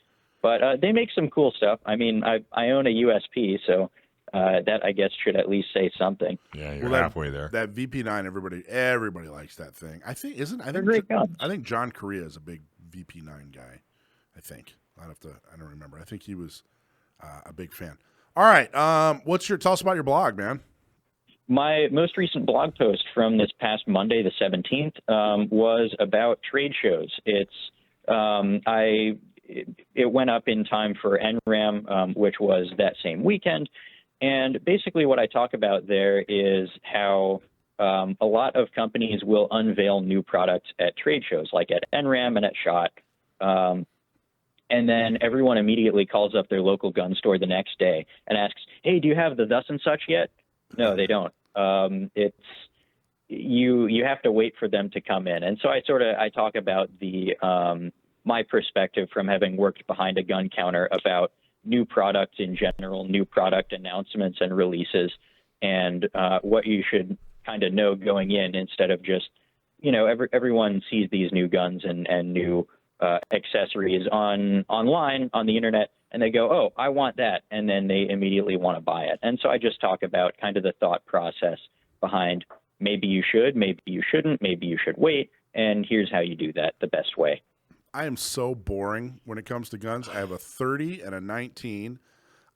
But they make some cool stuff. I mean, I own a USP, so that I guess should at least say something. Yeah, you're halfway there. That VP9, everybody likes that thing. I think John Correa is a big VP9 guy. I think I don't remember. I think he was a big fan. All right, tell us about your blog, man. My most recent blog post from this past Monday, the 17th, was about trade shows. It went up in time for NRAM, which was that same weekend. And basically what I talk about there is how a lot of companies will unveil new products at trade shows, like at NRAM and at SHOT. And then everyone immediately calls up their local gun store the next day and asks, hey, do you have the thus and such yet? No, they don't. You have to wait for them to come in. And so I talk about my perspective from having worked behind a gun counter about new products in general, new product announcements and releases, and what you should kind of know going in instead of just, everyone sees these new guns and new accessories online on the internet, and they go, oh, I want that, and then they immediately want to buy it. And so I just talk about kind of the thought process behind maybe you should, maybe you shouldn't, maybe you should wait, and here's how you do that the best way. I am so boring when it comes to guns. I have a 30 and a 19.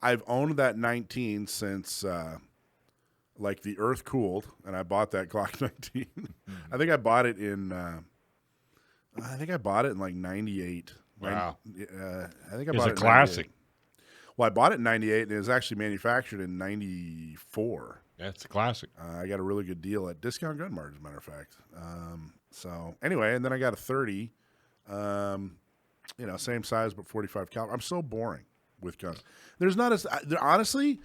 I've owned that 19 since the earth cooled, and I bought that Glock 19. I think I bought it in like 98. Wow. I think I bought it. It's a classic. Well, I bought it in 98, and it was actually manufactured in 94. That's a classic. I got a really good deal at Discount Gun Mart, as a matter of fact. So anyway, and then I got a 30. Same size but 45 caliber. I'm so boring with guns. There's not honestly,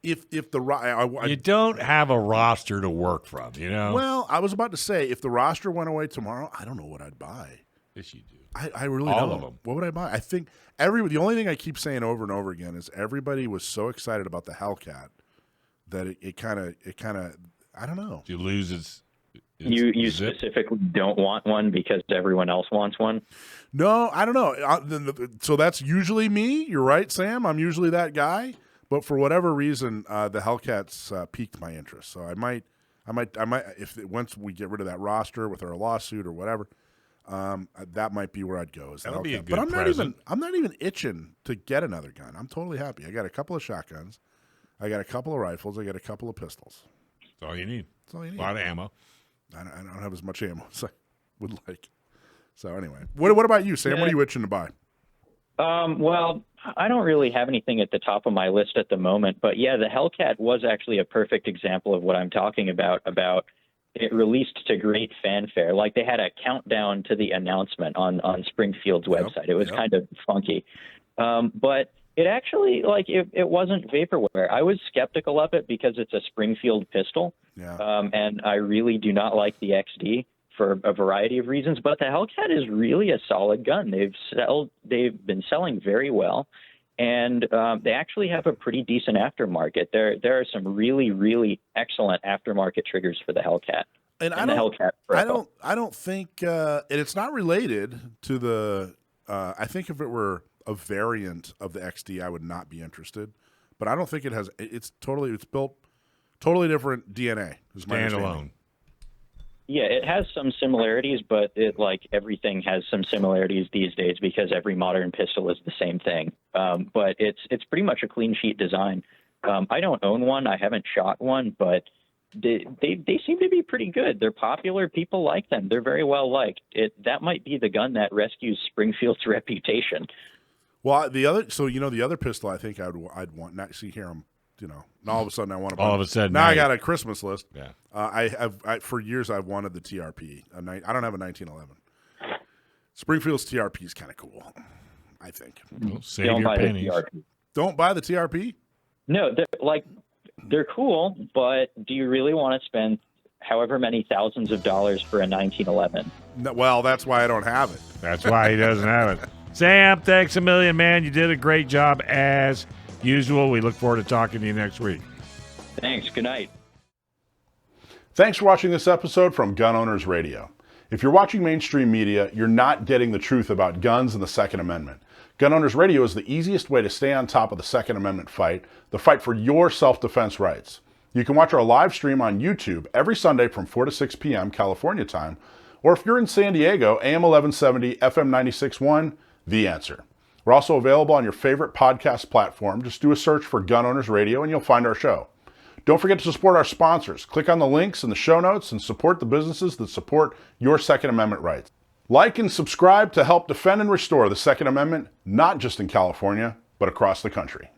if the you don't have a roster to work from, Well, I was about to say, if the roster went away tomorrow, I don't know what I'd buy. Yes, you do. I really don't. All of them. What would I buy? I think the only thing I keep saying over and over again is everybody was so excited about the Hellcat that it kind of I don't know. You lose its You specifically don't want one because everyone else wants one? No, I don't know. So that's usually me. You're right, Sam. I'm usually that guy. But for whatever reason, the Hellcats piqued my interest. So I might, once we get rid of that roster with our lawsuit or whatever, that might be where I'd go. That would be a good But I'm present. not even itching to get another gun. I'm totally happy. I got a couple of shotguns. I got a couple of rifles. I got a couple of pistols. That's all you need. That's all you need. A lot of ammo. I don't have as much ammo as I would like. So anyway, what about you, Sam? Yeah. What are you itching to buy? Well, I don't really have anything at the top of my list at the moment, but yeah, the Hellcat was actually a perfect example of what I'm talking about it released to great fanfare. Like they had a countdown to the announcement on Springfield's website. It was kind of funky. But it actually, like, it wasn't vaporware. I was skeptical of it because it's a Springfield pistol. And I really do not like the XD for a variety of reasons. But the Hellcat is really a solid gun. They've been selling very well. And they actually have a pretty decent aftermarket. There are some really, really excellent aftermarket triggers for the Hellcat. And I don't think, and it's not related to the. I think if it were a variant of the XD, I would not be interested. But I don't think it has. It's built totally different DNA. Standalone. Yeah, it has some similarities, but everything has some similarities these days because every modern pistol is the same thing. But it's pretty much a clean sheet design. I don't own one. I haven't shot one, but they seem to be pretty good. They're popular. People like them. They're very well liked. That might be the gun that rescues Springfield's reputation. Well, the other pistol I think I'd want. Not see here. And all of a sudden I want to buy. All of a sudden, now I got a Christmas list. Yeah. I for years I've wanted the TRP. I don't have a 1911. Springfield's TRP is kind of cool, I think. Well, save your pennies. Don't buy the TRP. No, they're cool, but do you really want to spend however many thousands of dollars for a 1911? No, well, that's why I don't have it. That's why he doesn't have it. Sam, thanks a million, man. You did a great job as usual. We look forward to talking to you next week. Thanks. Good night. Thanks for watching this episode from Gun Owners Radio. If you're watching mainstream media, you're not getting the truth about guns and the Second Amendment. Gun Owners Radio is the easiest way to stay on top of the Second Amendment fight, the fight for your self-defense rights. You can watch our live stream on YouTube every Sunday from 4 to 6 p.m. California time, or if you're in San Diego, AM 1170, FM 96.1, The Answer. We're also available on your favorite podcast platform. Just do a search for Gun Owners Radio and you'll find our show. Don't forget to support our sponsors. Click on the links in the show notes and support the businesses that support your Second Amendment rights. Like and subscribe to help defend and restore the Second Amendment, not just in California, but across the country.